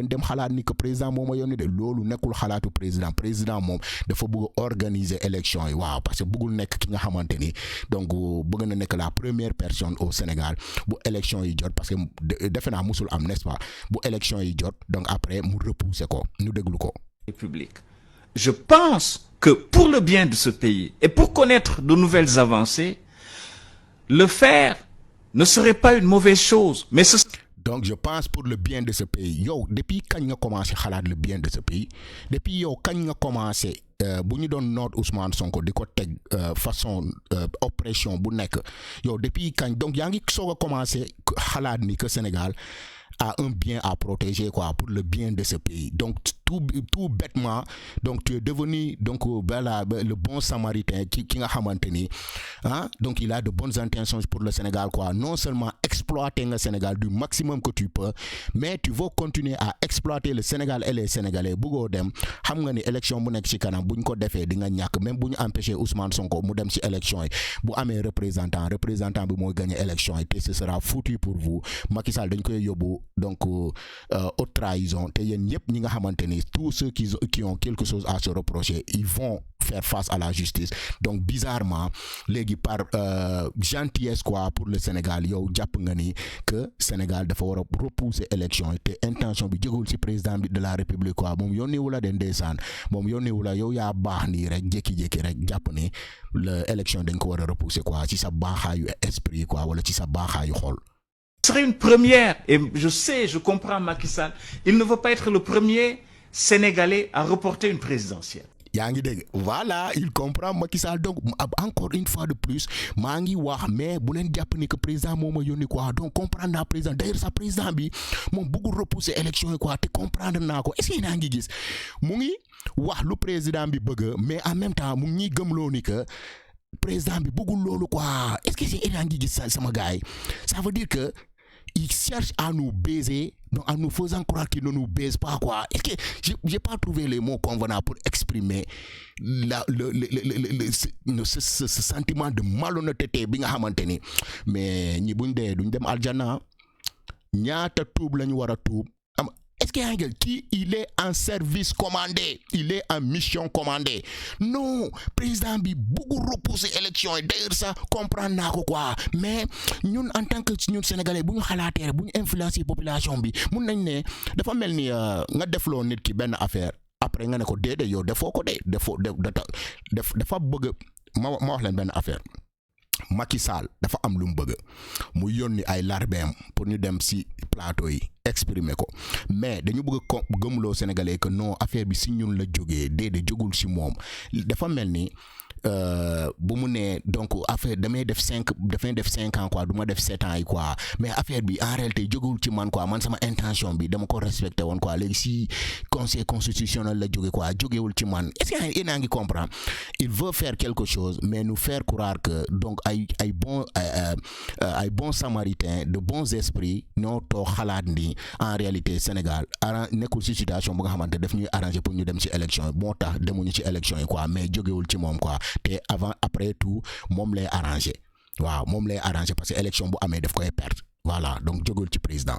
dem xalaat ni que président moom a yónni de loolu nekkul xalaatu président moom dafa bëgg organiser élection yi waaw parce que bëggul nekk ki nga xamante ni donc bëgg na nekk la première personne au Sénégal bu élection yi jot parce que defe naa musul am n'est-ce pas bu élection yi jot donc après mu repousser ko ñu déglu ko. République. Je pense que pour le bien de ce pays et pour connaître de nouvelles avancées, le faire ne serait pas une mauvaise chose, mais donc je pense pour le bien de ce pays yow depuis kañ nga commencé xalaat le bien de ce pays depuis yow kañ nga commencé bu ñu doon noot Ousmane Sonko di ko teg façon oppression bu nekk yow depuis kañ donc yaa ngi soog a commencé xalaat ni que Sénégal a un bien à protéger quoi pour le bien de ce pays donc tout bêtement donc tu es devenu donc le bon samaritain qui nga xamanteni hein, donc il a de bonnes intentions pour le Sénégal quoi, non seulement exploiter le Sénégal du maximum que tu peux, mais tu veux continuer à exploiter le Sénégal et les Sénégalais. Bugo dem xam nga ni élection bu nek ci kanam buñ ko défé di nga ñak, même buñ empêcher Ousmane Sonko mu dem ci élection yi bu amé représentant bi moy gagner élection yi té ce sera foutu pour vous. Macky Sall dañ koy yobbu donc haute trahison té yeen ñep ñi nga xamanteni tous ceux qui ont quelque chose à se reprocher, ils vont faire face à la justice. Donc bizarrement légui par gentillesse quoi pour le Sénégal yow japp nga ni que Sénégal dafa wara repousser élection té intention bi jëgul ci président de la République quoi, mom yoni wula den ndeysaan mom yoni wula yow ya baax ni rek jéki-jéki rek japp ni l'élection dañ ko wara repousser quoi ci sa baaxaayu esprit quoi wala ci sa baaxaayu xol. Ce serait une première, et je comprends Macky Sall, il ne veut pas être le premier Sénégalais à reporter une présidentielle. Voilà, il comprend Macky Sall. Donc encore une fois de plus mangi wax mais bu len japp ni que président moma yoni quoi, donc comprendre na président. D'ailleurs sa président bi mom bëggu repousser élection quoi, te comprendre nako. Est-ce que nangi gis mu ngi wax lu président bi bëgg, mais en même temps mu ngi gëmlo ni que président bi bëggul lolu quoi. Est-ce que c'est nangi gis sama gars? Ça veut dire que il cherche à nous baiser, donc en nous faisant croire qu'il ne nous baise pas quoi. Est-ce que j'ai pas trouvé les mots convenables pour exprimer ce sentiment de malhonnêteté bi nga xamanteni, mais ñi buñ dé duñ dem aljana, ñaata tuub lañu wara tuub. Est-ce qu'il il est en service commandé, il est en mission commandée? Non, président bi beaucoup repousser élection et d'ailleurs ça comprendre nako quoi. Mais ñun en tant que ñun sénégalais buñu xalaté buñu influencer population bi mun nañ né dafa melni nga deflo nit ki ben affaire après nga né ko dédé yow defo ko dé dafa bëgg ma wax leen ben affaire. Macky Sall dafa am lu mu bëgg mu yónni ay larbem pour ñu dem ci plateau yi exprimer ko, mais dañu bëgg gëmloo Sénégalais que non affaire bi ci ñun la jógee déedéet jógul ci moom. Dafa mel ni bu mu nee donc affaire damay def 5 ans quoi, du ma def 7 ans yi quoi, mais affaire bi en réalité jógul ci man quoi, man sama intention bi dama ko respecté woon quoi. Léegi si conseil constitutionnel la jóge quoi, jógewul ci man. Est-ce que yéen a ngi comprendre? Il veut faire quelque chose mais nous faire croire que donc ay bons samaritains de bons esprits ñoo toog xalaat ni en réalité Sénégal nekkul ci situation bu nga xamante daf ñuy arranger pour ñu dem ci élection moo tax demuñu ci élection yi quoi, mais jógewul ci moom quoi. Té avant après tout moom lay arranger waaw moom lay arranger parce que élection bu amé daf koy perdre voilà, donc jógul ci président.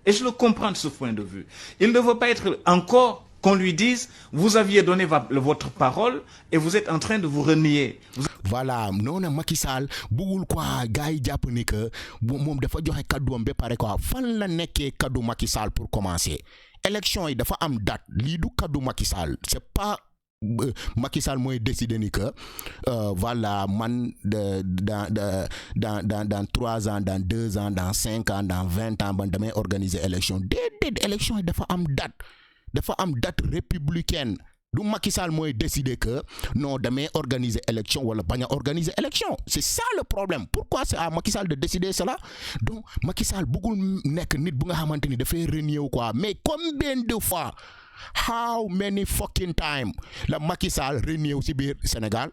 Et je le comprends de ce point de vue. Il ne veut pas être encore qu'on lui dise vous aviez donné votre parole et vous êtes en train de vous renier. Voilà, non Macky Sall bugul quoi gars yi jàpp ni que moom dafa joxe kadduam ba pare quoi. Fan la nekkee kaddu Macky Sall pour commencer élection yi dafa am date, lii du kaddu Macky Sall, c'est pas Macky Sall mooy décider ni que voilà man dans 3 ans, dans 2 ans, dans 5 ans, dans 20 ans ban damay organiser élection. Déedéet élection yi dafa am date républicaine. Du Macky Sall mooy décider que non damay organiser élection wala bañ a organiser élection. C'est ça le problème. Pourquoi c'est à Macky Sall de décider cela? Donc Macky Sall bëggul nekk nit bu nga xamante ni dafay renier quoi. Mais combien de fois, how many fucking time la Macky Sall renier ci biir Sénégal?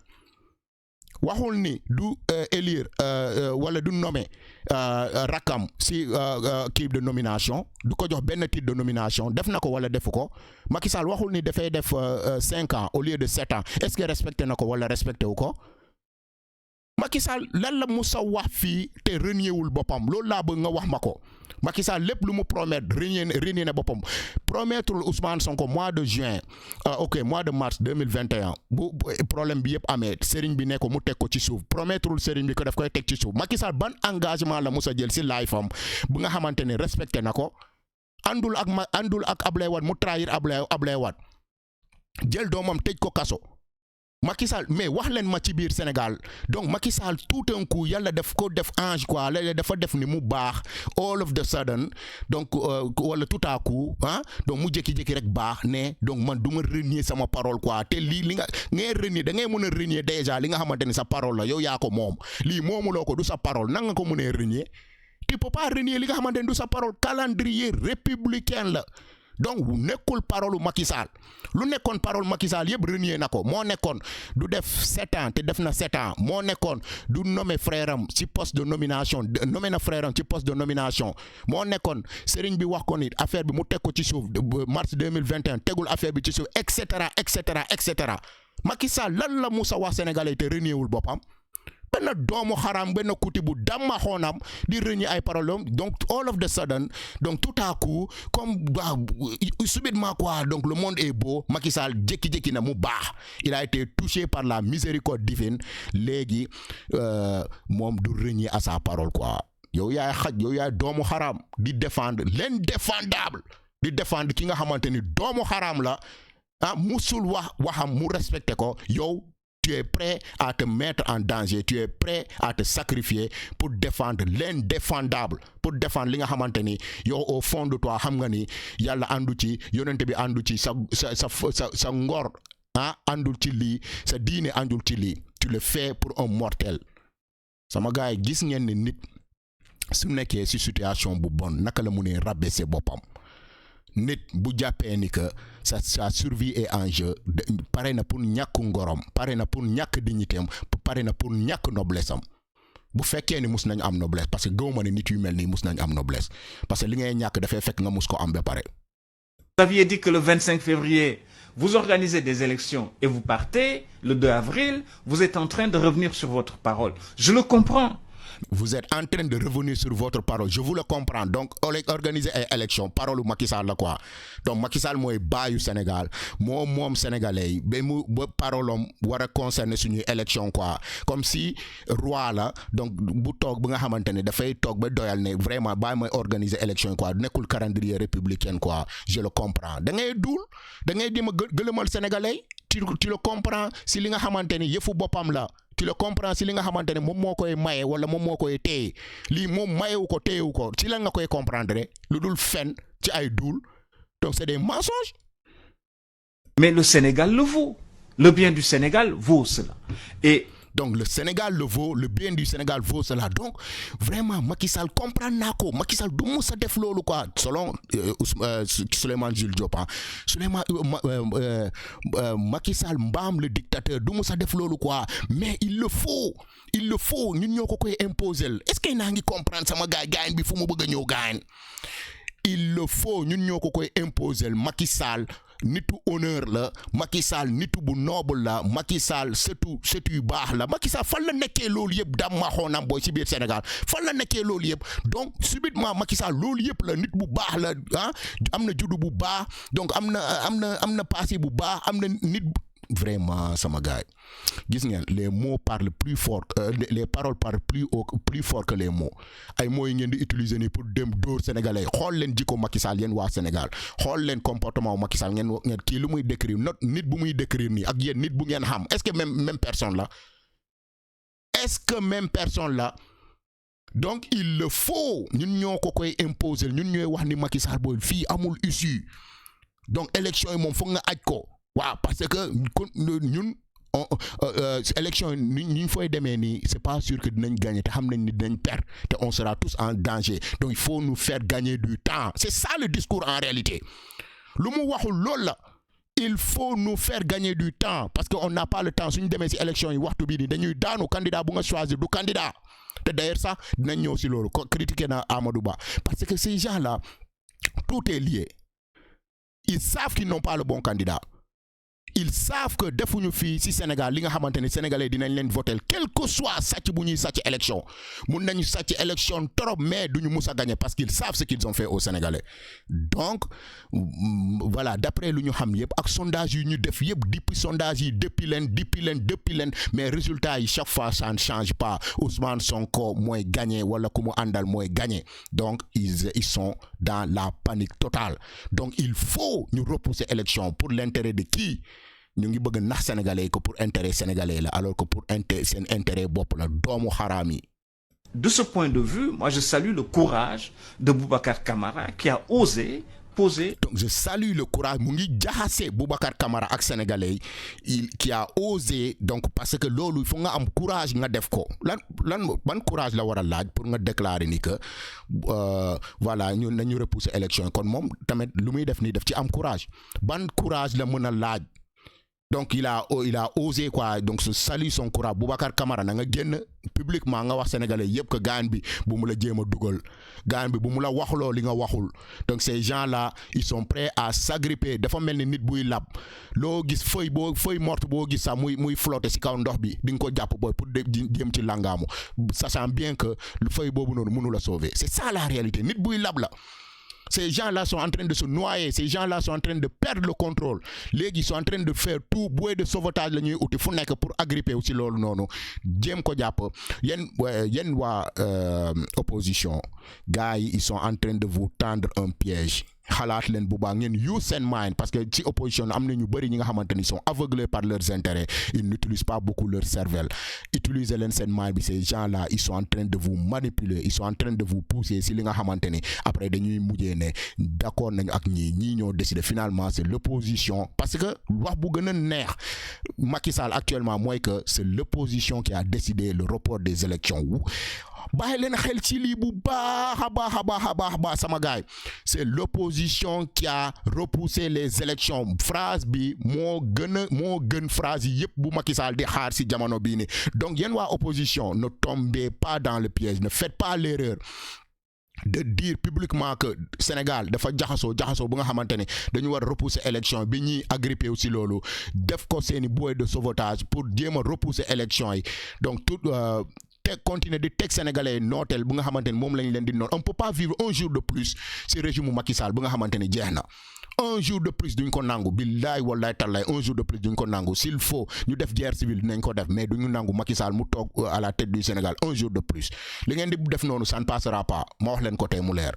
Waxul ni du élire wala du nommer rakam si kii de nomination, du ko jox benn titre de nomination, def na ko wala defu ko. Macky Sall waxul ni dafay def 5 ans au lieu de 7 ans. Est-ce que respecté na ko wala respecté wu ko? Macky Sall lan la musa wax fii te renier wul boppam, loolu laa bëgg nga wax ma ko. Macky Sall lépp lu mu promettre renier na boppam. Promettre Ousmane Sonko mois de juin mois de mars 2021 bu problème bi yëpp amee sëriñ bi ne ko mu teg ko ci suuf, promettre sëriñ bi ko daf koy teg ci suuf. Macky Sall ban engagement la musa jël si life am bu nga xamante ne respecté na ko? Andul ak Ablaye Wade, mu trahir Ablaye Wade, jël doomam tëj ko kaso. Macky Sall mais wax leen ma ci biir Sénégal donc Macky Sall tout un coup yàlla def ko def ange quoi, léeg-léeg dafa def ni mu baax all of the sudden donc wala tout à coup donc mu jékki-jékki rek baax ne donc man du ma renier sama parole quoi. Te lii li nga ngay renier da ngay mën a renier déjà li nga xamante ni sa parole la yow yaa ko moom, lii moomuloo ko du sa parole, nan nga ko mënee renier? Tu peux pas renier li nga xamante ni du sa parole. Calendrier républicain la. donc nekkul parole Macky Sall lu nekkoon parole Macky Sall yëpp renier na ko moo nekkoon du def 7 ans te def na 7 ans moo nekkoon du nommer frère am ci poste de nomination nommé na frère am ci poste de nomination moo nekkoon Serigne bi wax ko ni affaire bi mu teg ko ci suuf mars 2021 tegul affaire bi ci suuf et cetera et cetera et cetera Macky Sall lan la Moussa wax sénégalais te renierwul boppam benn doomu xaram benn kuti bu damma xoonam di renier ay paroles donc all of the sudden donc tout à coup comme subitement quoi donc le monde est beau Macky Sall jékki-jékki na mu baax il a été touché par la miséricorde divine léegi moom du renier à sa parole quoi yow yaay xaj yow yaay doomu xaram di défendre l'indéfendable di défendre ki nga xamante ni doomu xaram la musul waxam mu respecté ko yow tu es prêt à te mettre en danger, tu es prêt à te sacrifier pour défendre l'indéfendable, pour défendre li nga xamanteni yow au fond de toi xam nga ni yalla andu ci yonente bi andu ci sa ngor andul ci li sa diine andul ci li tu le fais pour un mortel sama gaay gis ngeen ni nit su nekkee ci situation bu bon naka la mu ne rabaisser boppam nit bu jàppee ni que sa survie est en jeu pare na pour ñàkk ngorom pare na pour ñàkk dignité am pare na pour ñàkk noblesse am bu fekkee ni mus nañ am noblesse parce que gëwuma ne nit yu mel nii mus nañ am noblesse parce que li ngay ñàkk dafay fekk nga mus ko am ba pare. Vous aviez dit que le 25 février, vous organisez des élections et vous partez. Le 2 avril, vous êtes en train de revenir sur votre parole. Je le comprends. Vous êtes en train de revenir sur votre parole. Je vous le comprends. Donc, organiser une élection. Parole ou Macky Sall, quoi. Donc, Macky Sall, moi, bayu Sénégal. Moi, Sénégalais. Parole, wara concerner une élection, quoi. Comme si, roi, là, donc, boutok, bunga hamantene, da fay tok, ba doyal ne, vraiment, bay, moi, organiser élection, quoi. Nekul calendrier républicain, quoi. Je le comprends. Da ngay doul, da ngay dima gëleumal Sénégalais. Tu le comprends si li nga xamanteni yefu bopam la tu le comprends si li nga xamanteni mom mokoy maye wala mom mokoy téye li mom mayewu ko téyewu ko ci la nga koy comprendre lu dul fen ci ay doul donc c'est des mensonges. Mais le Sénégal le vaut, le bien du Sénégal vaut cela et donc le Sénégal le vaut, le bien du Sénégal vaut cela. Donc vraiment Macky Sall comprend nako. Macky Sall du musa def lolu quoi. Selon Souleymane Jules Diop. Macky Sall mbam le dictateur du musa def lolu quoi. Mais il le faut. Il le faut. Ñun ñoko koy imposer. Est-ce que na ngi comprendre sama gaay gaay bi fu mu bëgg ñëw gaay. Il le faut. Ñun ñoko koy imposer Macky Sall nitu honneur la Macky Sall nitu bu noble la Macky Sall setu baax la Macky Sall fan la nekkee loolu yëpp dam ma xoonam booy ci biir Sénégal fan la nekkee loolu yëpp donc subitement Macky Sall loolu yëpp la nit bu baax la am na juddu bu baax donc am na passé bu baax am na nit vraiment sama gars gis ngeen les mots parlent plus fort les paroles parlent plus fort que les mots ay mots yi ngeen di utiliser ni pour dem dóor sénégalais xool leen jikko Macky Sall yéen waa Sénégal xool leen comportement Macky Sall ngeen kii lu muy décrire nit bu muy décrire nii ak yéen nit bu ngeen xam est-ce que même personne là donc il le faut ñun ñoo ko koy imposer ñun ñooy wax ni Macky Sall booy fii amul issue donc élection yi moom foog nga aj ko waaw parce que ñun élection ñu fay demee nii c'est pas sûr que dinañ gagner te xam nañ ni dinañ perdre te on sera tous en danger donc il faut nous faire gagner du temps c'est ça le discours en réalité lu mu waxul loolu la il faut nous faire gagner du temps parce que on n'a pas le temps suñu demee ci élection yi waxtu bii nii dañuy daanu candidat bu nga choisir du candidat te d'ailleurs ça dinañ ñëw ci loolu critiquer na Amadou Ba parce que ces gens là tout est lié ils savent qu'ils n'ont pas le bon candidat. Ils savent que defuñu fi ci Sénégal li nga xamanteni sénégalais dinañ leen voter quel que soit sàcc bu ñuy sàcc élection mun nañu sàcc élection trop mais duñu mus a gagner parce qu'ils savent ce qu'ils ont fait aux Sénégalais donc voilà d'après lu ñu xam yëpp ak sondage yu ñu def yëpp depuis sondage yi depuis leen mais résultat yi chaque fois ça ne change pas Ousmane Sonko mooy gagner wala ku mu àndal mooy gagner donc ils sont dans la panique totale donc il faut ñu repousser élection pour l'intérêt de qui ñu ngi bëgg nax sénégalais que pour intérêt sénégalais là alors que pour sen intérêt bopp la doomu xaraam yi. De ce point de vue, moi je salue le courage de Boubacar Camara qui a osé posé. Donc je salue le courage mu ngi jaxase Boubacar Camara ak sénégalais qui a osé donc parce que loolu il faut nga am courage nga def ko ban courage la war a laaj pour nga déclarer ni que voilà ñun nañu repousser élection kon moom tamit lu muy def nii def ci am courage ban courage la mën a laaj. Donc il a osé quoi, donc je salue son courage. Boubacar Camara na nga génn publiquement nga wax sénégalais yépp que gaan bi bu mu la jéema dugal gaan bi bu mu la waxloo li nga waxul. Donc ces gens là ils sont prêts à s'agripper dafa mel ni nit buy lab loo gis feuille morte boo gis sax muy flotter ci kaw ndox bi di nga ko jàpp booy pour jëm ci langaamu sachant bien que feuille boobu noonu mënu la sauver. C'est ça la réalité, nit buy lab la. Ces gens-là sont en train de se noyer, ces gens-là sont en train de perdre le contrôle. Ils sont en train de faire tout bouée de sauvetage la ñuy uti fu nekk pour agripper aussi loolu noonu jéem ko jàpp yéen waa opposition gars yi ils sont en train de vous tendre un piège. xalaat leen bu baax ngeen use seen mind parce que ci opposition am na ñu bëri ñi nga xamante ni sont aveuglés par leurs intérêts, ils n'utilisent pas beaucoup leur cervelle. Utilisez leen seen mind bi, ces gens là ils sont en train de vous manipuler, ils sont en train de vous pousser si li nga xamante ni après dañuy mujjee ne d'accord nañu ak ñii ñoo décidé. Finalement c'est l'opposition, parce que wax bu gën a neex Macky Sall actuellement mooy que c'est l'opposition qui a décidé le report des élections. bàyyi leen xel ci lii bu baax a baax sama gaay, c'est l'opposition qui a repoussé les élections. Phrase bi moo gën phrase yi yëpp bu Macky Sall di xaar ci jamono bii ni. Donc yéen waa opposition ne tombez pas dans le piège, ne faites pas l'erreur de dire publiquement que Sénégal dafa jaxasoo bu nga xamante ne dañu war a repousser élection bi ñuy agrippé aussi loolu def ko seeni bouée de sauvetage pour jéem a repousser élection yi. Donc tout continuer di teg sénégalais nooteel bu nga xamante ne moom lañ leen di noot. On peut pas vivre un jour de plus ci régime Macky Sall bu nga xamante ne jeex na. Un jour de plus duñ ko nangu, billaay wallaay tallaay, un jour de plus duñ ko nangu. S'il faut ñu def guerre civile dinañ ko def, mais duñu nangu Macky Sall mu toog à la tête du Sénégal un jour de plus. Li ngeen di def noonu ça ne passera pas, ma wax leen ko tey mu leer.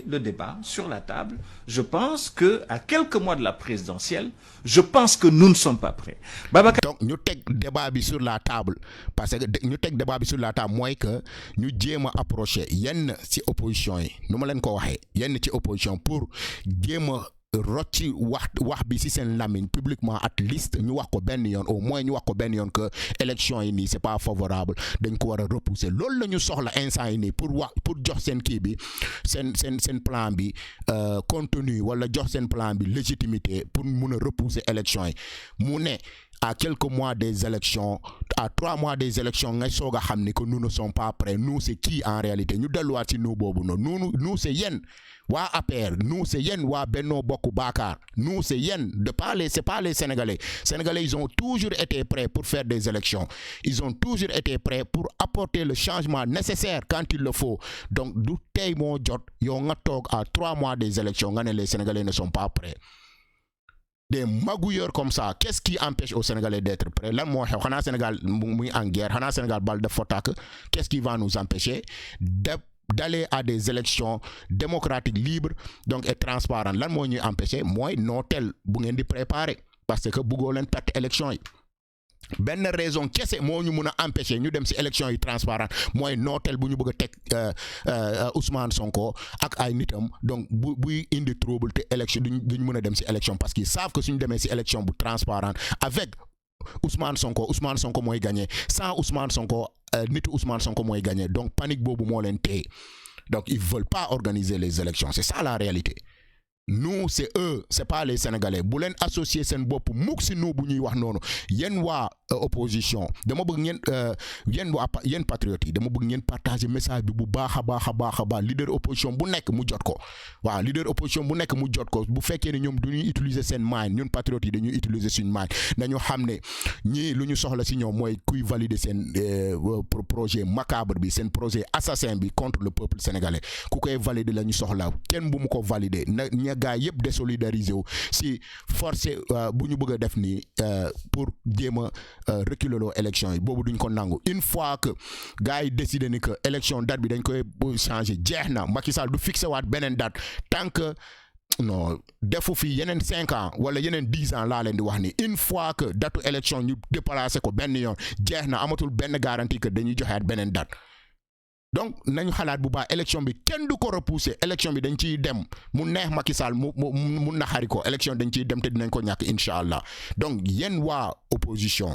Le débat sur la table, je pense que à quelques mois de la présidentielle, je pense que nous ne sommes pas prêts. Babacar... Donc ñu teg débat bi sur la table, parce que ñu teg débat bi sur la table mooy que ñu jéem a approcher yenn ci opposition yi, nu ma leen ko waxee yenn ci opposition pour jéem a rocci wax bi ci seen lamiñ publiquement, at least ñu wax ko benn yoon, au moins ñu wax ko benn yoon que élection yi nii c'est pas favorable, dañ ko war a repousser. Loolu la ñu soxla instant yi nii pour jox seen kii bi seen plan bi contenu, wala jox seen plan bi légitimité pour mun a repousser élection yi. Mu ne à quelques mois des élections, à 3 mois des élections, ngay soog a xam ni que nous ne sommes pas prêts. Nous c'est qui en réalité? Ñu delluwaat ci nous boobu noonu. Nous c'est yéen waa APR, nous c'est yéen waa Benno Bokk Yaakaar, nous c'est yéen c'est pas les Sénégalais. Sénégalais ils ont toujours été prêts pour faire des élections. Ils ont toujours été prêts pour apporter le changement nécessaire quand il le faut. Donc du tey moo jot yow nga toog à 3 mois des élections nga ne les Sénégalais ne sont pas prêts. Des magouilleurs comme ça, qu'est-ce qui empêche aux Sénégalais d'être prêts? Lan moo xew? Xanaa Sénégal muy en guerre, xanaa Sénégal bal def fa tàkk. Qu'est-ce qui va nous empêcher d'aller à des élections démocratiques, libres, donc et transparentes? Lan moo ñuy empêcher mooy nooteel bu ngeen di préparer, parce que bëggoo leen perte élection yi. Benn raison kese moo ñu mun a empêcher ñu dem ci élection yi transparente mooy nooteel bu ñu bëgg a teg Ousmane Sonko ak ay nitam. Donc buy indi trouble te élection duñ mën a dem ci élection, parce qu'ils savent que suñu demee ci élection bu transparente avec Ousmane Sonko mooy gagné, sans Ousmane Sonko nitu Ousmane Sonko mooy gagné. Donc panique boobu moo leen téye. Donc ils veulent pas organiser les élections, c'est ça la réalité. Nous c'est eux, c'est pas les Sénégalais. Bu leen associer seen bopp mukk si nous bu ñuy wax noonu. Yéen waa opposition dama bëgg yéen patriotes yi dama bëgg ngeen partager message bi bu baax a baax. Leader opposition bu nekk mu jot ko. Waaw, leader opposition bu nekk mu jot ko. Bu fekkee ne ñoom du ñuy utiliser seen mind, ñun patriotes yi dañuy utiliser suñu mind. Nañu xam ne ñii lu ñu soxla si ñoom mooy kuy valider seen projet macabre bi, seen projet assassin bi contre le peuple sénégalais. Ku koy valider la ñu soxla, kenn bu mu ko valider. Gars yëpp désolidariser wu si forcé bu ñu bëgg a def nii pour jéem a reculer loo élection yi, boobu duñ ko nangu. Une fois que gars yi décidé ni que élection date bi dañ koy changer, jeex na. Macky Sall du fixé waat beneen date tant que non defu fi yeneen 5 ans wala yeneen 10 ans laa leen di wax ni. Une fois que datu élection ñu déplacé ko benn yoon, jeex na, amatul benn garantie que dañuy joxeat beneen date. donc nañu xalaat bu baax élection bi kenn du ko repousser élection bi dañ ciy dem mu neex Macky Sall mu naxari ko élection dañ ciy dem te dinañ ko ñàkk incha allah donc yéen waa opposition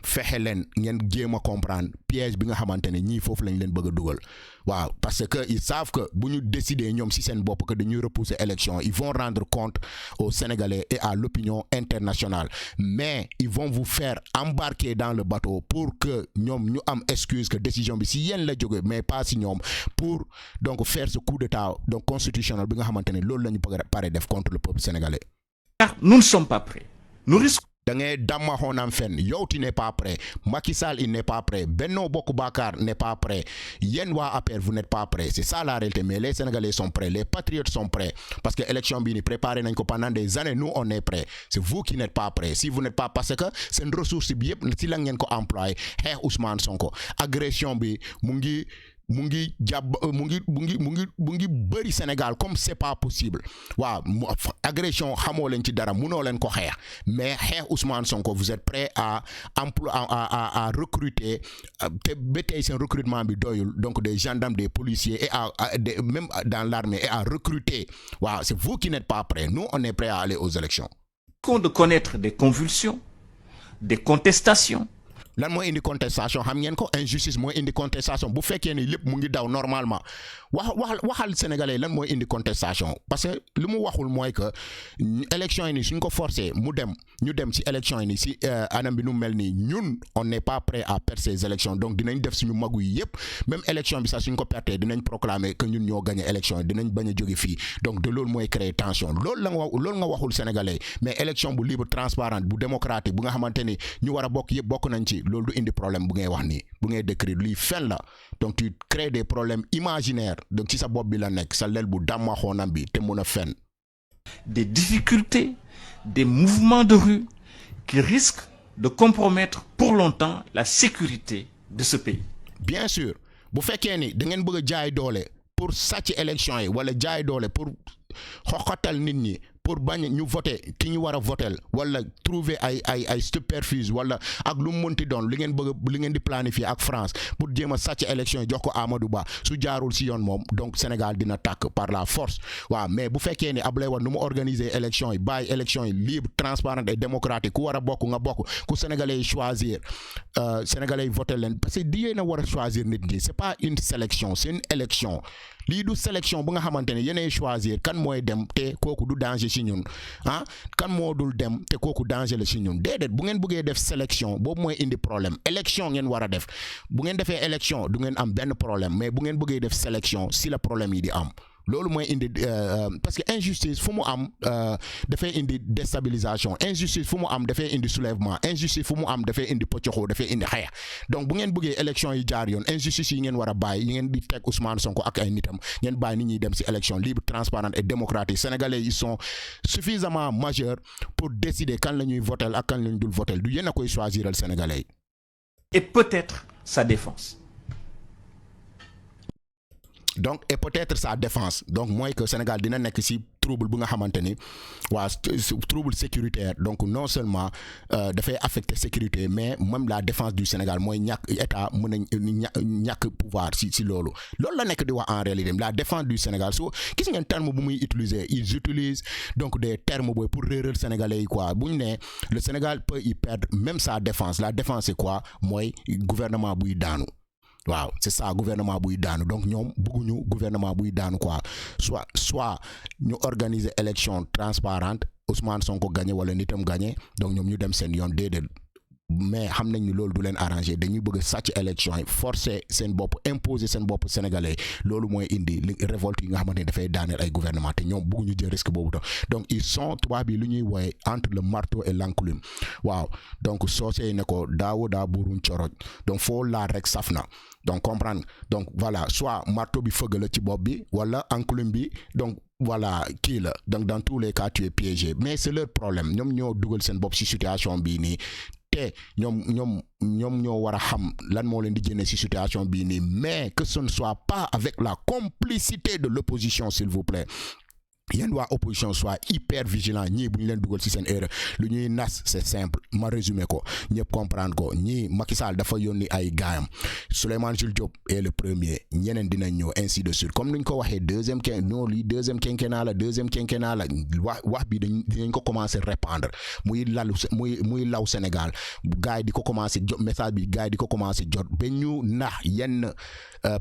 fexe leen ngeen jéem a comprendre piège bi nga xamante ne ñii foofu lañ leen bëgg a dugal waaw parce que ils savent que bu ñu décider ñoom si seen bopp que dañuy repousser élection ils vont rendre compte aux Sénégalais et à l'opinion internationale mais ils vont vous faire embarquer dans le bateau pour que ñoom ñu am excuse que décision bi si yéen la jóge mais pas si ñoom pour donc faire ce coup d'état donc constitutionnel bi nga xamante ne loolu la ñu bëgg a pare def contre le peuple sénégalais. Car nous ne sommes pas prêts. Nous risquons. da ngay damma xoonam fenn yow tu n'es pas prêt Macky Sall il n'est pas prêt Benno Bokk Yaakaar n'est pas prêt yéen waa APR vous n'êtes pas prêt c'est ça la réalité mais les Sénégalais sont prêts les patriotes sont prêts parce que élection bi ni préparé nañ ko pendant des années nous on est prêts c'est vous qui n'êtes pas prêts si vous n'êtes pas parce que seen ressource bi yëpp si la ngeen ko employé xeex Ousmane Sonko agression bi mu ngi bëri Sénégal comme c'est pas possible waaw agression xamoo leen ci dara munoo leen ko xeex mais xeex Ousmane Sonko vous êtes prêt à recruter te ba tey seen recrutement bi doyul donc des gendarmes des policiers et même dans l'armée et à recruter waaw c'est vous qui n'êtes pas prêts nous on est prêt à aller aux élections. De connaître des convulsions, des contestations. lan mooy indi contestation xam ngeen ko injustice mooy indi contestation bu fekkee ni lépp mu ngi daw normalement waxal sénégalais lan mooy indi contestation parce que li mu waxul mooy que élection yi ni suñ ko forcé ñu dem ci élection yi ni si anam bi nu mel nii ñun on n'est pas prêt à perdre ces élections donc dinañ def suñu magu yi yëpp même élection bi sax suñ ko perdee dinañ proclamer que ñun ñoo gagné élection yi dinañ bañ a jóge fii donc de loolu mooy créer tension loolu nga waxul sénégalais mais élection bu libre transparente bu démocratique bu nga xamante ni ñu war a bokk yëpp bokk nañ ci loolu du indi problème bu ngay wax nii bu ngay décrire lii fen la donc tu crées des problèmes imaginaires donc ci sa bopp bi la nekk sa lel bu damma xoonam bi te mën a fen. Des difficultés, des mouvements de rue qui risquent de compromettre pour longtemps la sécurité de ce pays. Bien sûr bu fekkee ni da ngeen bëgg a jaay doole pour sàcc élection yi wala jaay doole pour xoxatal nit ñi pour bañ ñu voter ki ñu war a voter wala trouver ay subterfuge wala ak lu mu mënti doon li ngeen di planifier ak France pour jéem a sàcc élection yi jox ko Amadou Ba su jaarul si yoon moom donc Sénégal dina tàkk par la force waaw mais bu fekkee ni Abdoulaye Wade nu mu organiser élection yi bàyyi élection yi libre transparente et démocratique ku war a bokk nga bokk ku sénégalais yi choisir sénégalais yi voter leen parce que di yéen a war a choisir nit ñi c'est pas une sélection c'est une élection lii du sélection bu nga xamante ne yéenay choisir kan mooy dem te kooku du danger ci ñun ah kan moo dul dem te kooku danger la ci ñun déedéet bu ngeen bëggee def sélection boobu mooy indi problème élection ngeen war a def bu ngeen defee élection du ngeen am benn problème mais bu ngeen bëggee def sélection si la problème yi di am loolu mooy indi parce que injustice fu mu am dafay indi déstabilisation injustice fu mu am dafay indi soulèvement injustice fu mu am dafay indi poccoxoo dafay indi xeex donc bu ngeen bëggee élection yi jaar yoon injustice yi ngeen war a bàyyi yi ngeen di teg Ousmane Sonko ak ay nitam ngeen bàyyi nit ñi dem ci élection libre transparente et démocratique sénégalais ils sont suffisamment majeurs pour décider kan la ñuy votel ak kan la ñu dul votel du yéen a koy choisiral sénégalais yi. Et peut-être sa défense. Donc et peut-être sa défense donc mooy que Sénégal dina nekk ci trouble bu nga xamante ni waa trouble sécuritaire donc non seulement dafay affecter sécurité mais même la défense du Sénégal mooy ñàkk état mën a ñàkk pouvoir ci loolu la nekk di wax en réalité la défense du Sénégal so gis ngeen terme bu muy utiliser ils utilisent donc des termes booy pour réeral sénégalais yi quoi bu ñu ne le Sénégal peut y perdre même sa défense la défense c'est quoi mooy gouvernement buy daanu. waaw c'est ça gouvernement buy daanu donc ñoom bëgguñu gouvernement buy daanu quoi soit ñu organiser élection transparente Ousmane Sonko gagné wala nitam gagné donc ñoom ñu dem seen yoon déedéet mais xam nañ ni loolu du leen arranger dañuy bëgg a sàcc élection yi forcer seen bopp imposer seen bopp sénégalais loolu mooy indi révolte yi nga xamante ne dafay daaneel ay gouvernement te ñoom bëgguñu jël risque boobu tam donc ils sont tubaab bi lu ñuy wooye entre le marteau et l'enclume waaw donc soosey ne ko daawo daa buruñ coroj donc foo laal rek saf na donc comprendre donc voilà soit marteau bi fëgg la ci bopp bi wala enclume bi donc voilà kii la donc dans tous les cas tu es piégé mais c'est leur problème ñoom ñoo dugal seen bopp ci situation bii nii te ñoom ñoo war a xam lan moo leen di génne ci situation bii nii mais que ce ne soit pas avec la complicité de l'opposition s'il vous plaît yéen waa opposition soit hyper vigilant ñii bu ñu leen dugal ci seen erreur lu ñuy nas c'est simple ma résumé ko ñëpp comprendre ko ñii Macky Sall dafa yónni ay gaayam Souleymane Jules Diop est le premier ñeneen dinañ ñëw ainsi de suite comme ni ñu ko waxee deuxième quinquennat la wax bi dinañ ko commencer répandre muy law Sénégal gaay di ko commencer jot message bi gaay di ko commencer jot ba ñu nax yenn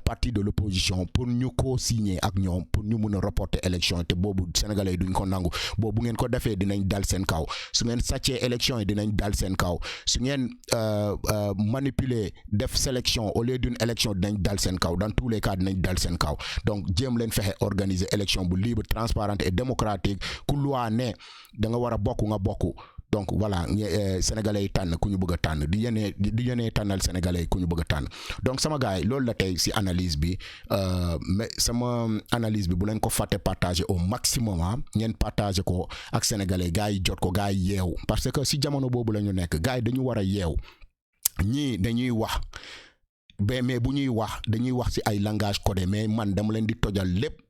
parti de l'opposition pour ñu ko signer ak ñoom pour ñu mun a reporter élection te boobu Sénégalais yi duñ ko nangu boobu bu ngeen ko defee dinañ dal seen kaw su ngeen sàccee élection yi dinañ dal seen kaw su ngeen manipuler def sélection au lieu d'une élection dinañ dal seen kaw dans tous les cas dinañ dal seen kaw donc jéem leen fexe organiser élection bu libre transparente et démocratique ku loi ne da nga war a bokk nga bokk donc voilà sénégalais yi tànn ku ñu bëgg a tànn di yéene tànnal sénégalais yi ku ñu bëgg a tànn donc sama gars yi loolu la tey si analyse bi mais sama analyse bi bu leen ko fàtte partager au maximum ngeen partager ko ak sénégalais gars yi jot ko gars yi yeew parce que si jamono boobu la ñu nekk gars yi dañu war a yeew ñii dañuy wax mais bu ñuy wax dañuy wax si ay langage codé mais man dama leen di tojal lépp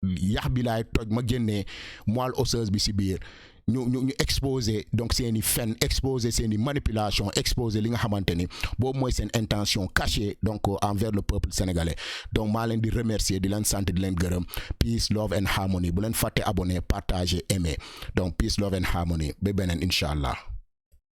yax bi laay toj ma génnee moelle osseuse bi si biir ñu exposer donc seeni fen exposer seeni manipulation exposer li nga xamante ni boobu mooy seen intention cachée donc envers le peuple sénégalais donc maa leen di remercier di leen sant di leen gërëm peace love and harmony bu leen fàtte abonné partager aimer donc peace love and harmony ba beneen incha allah.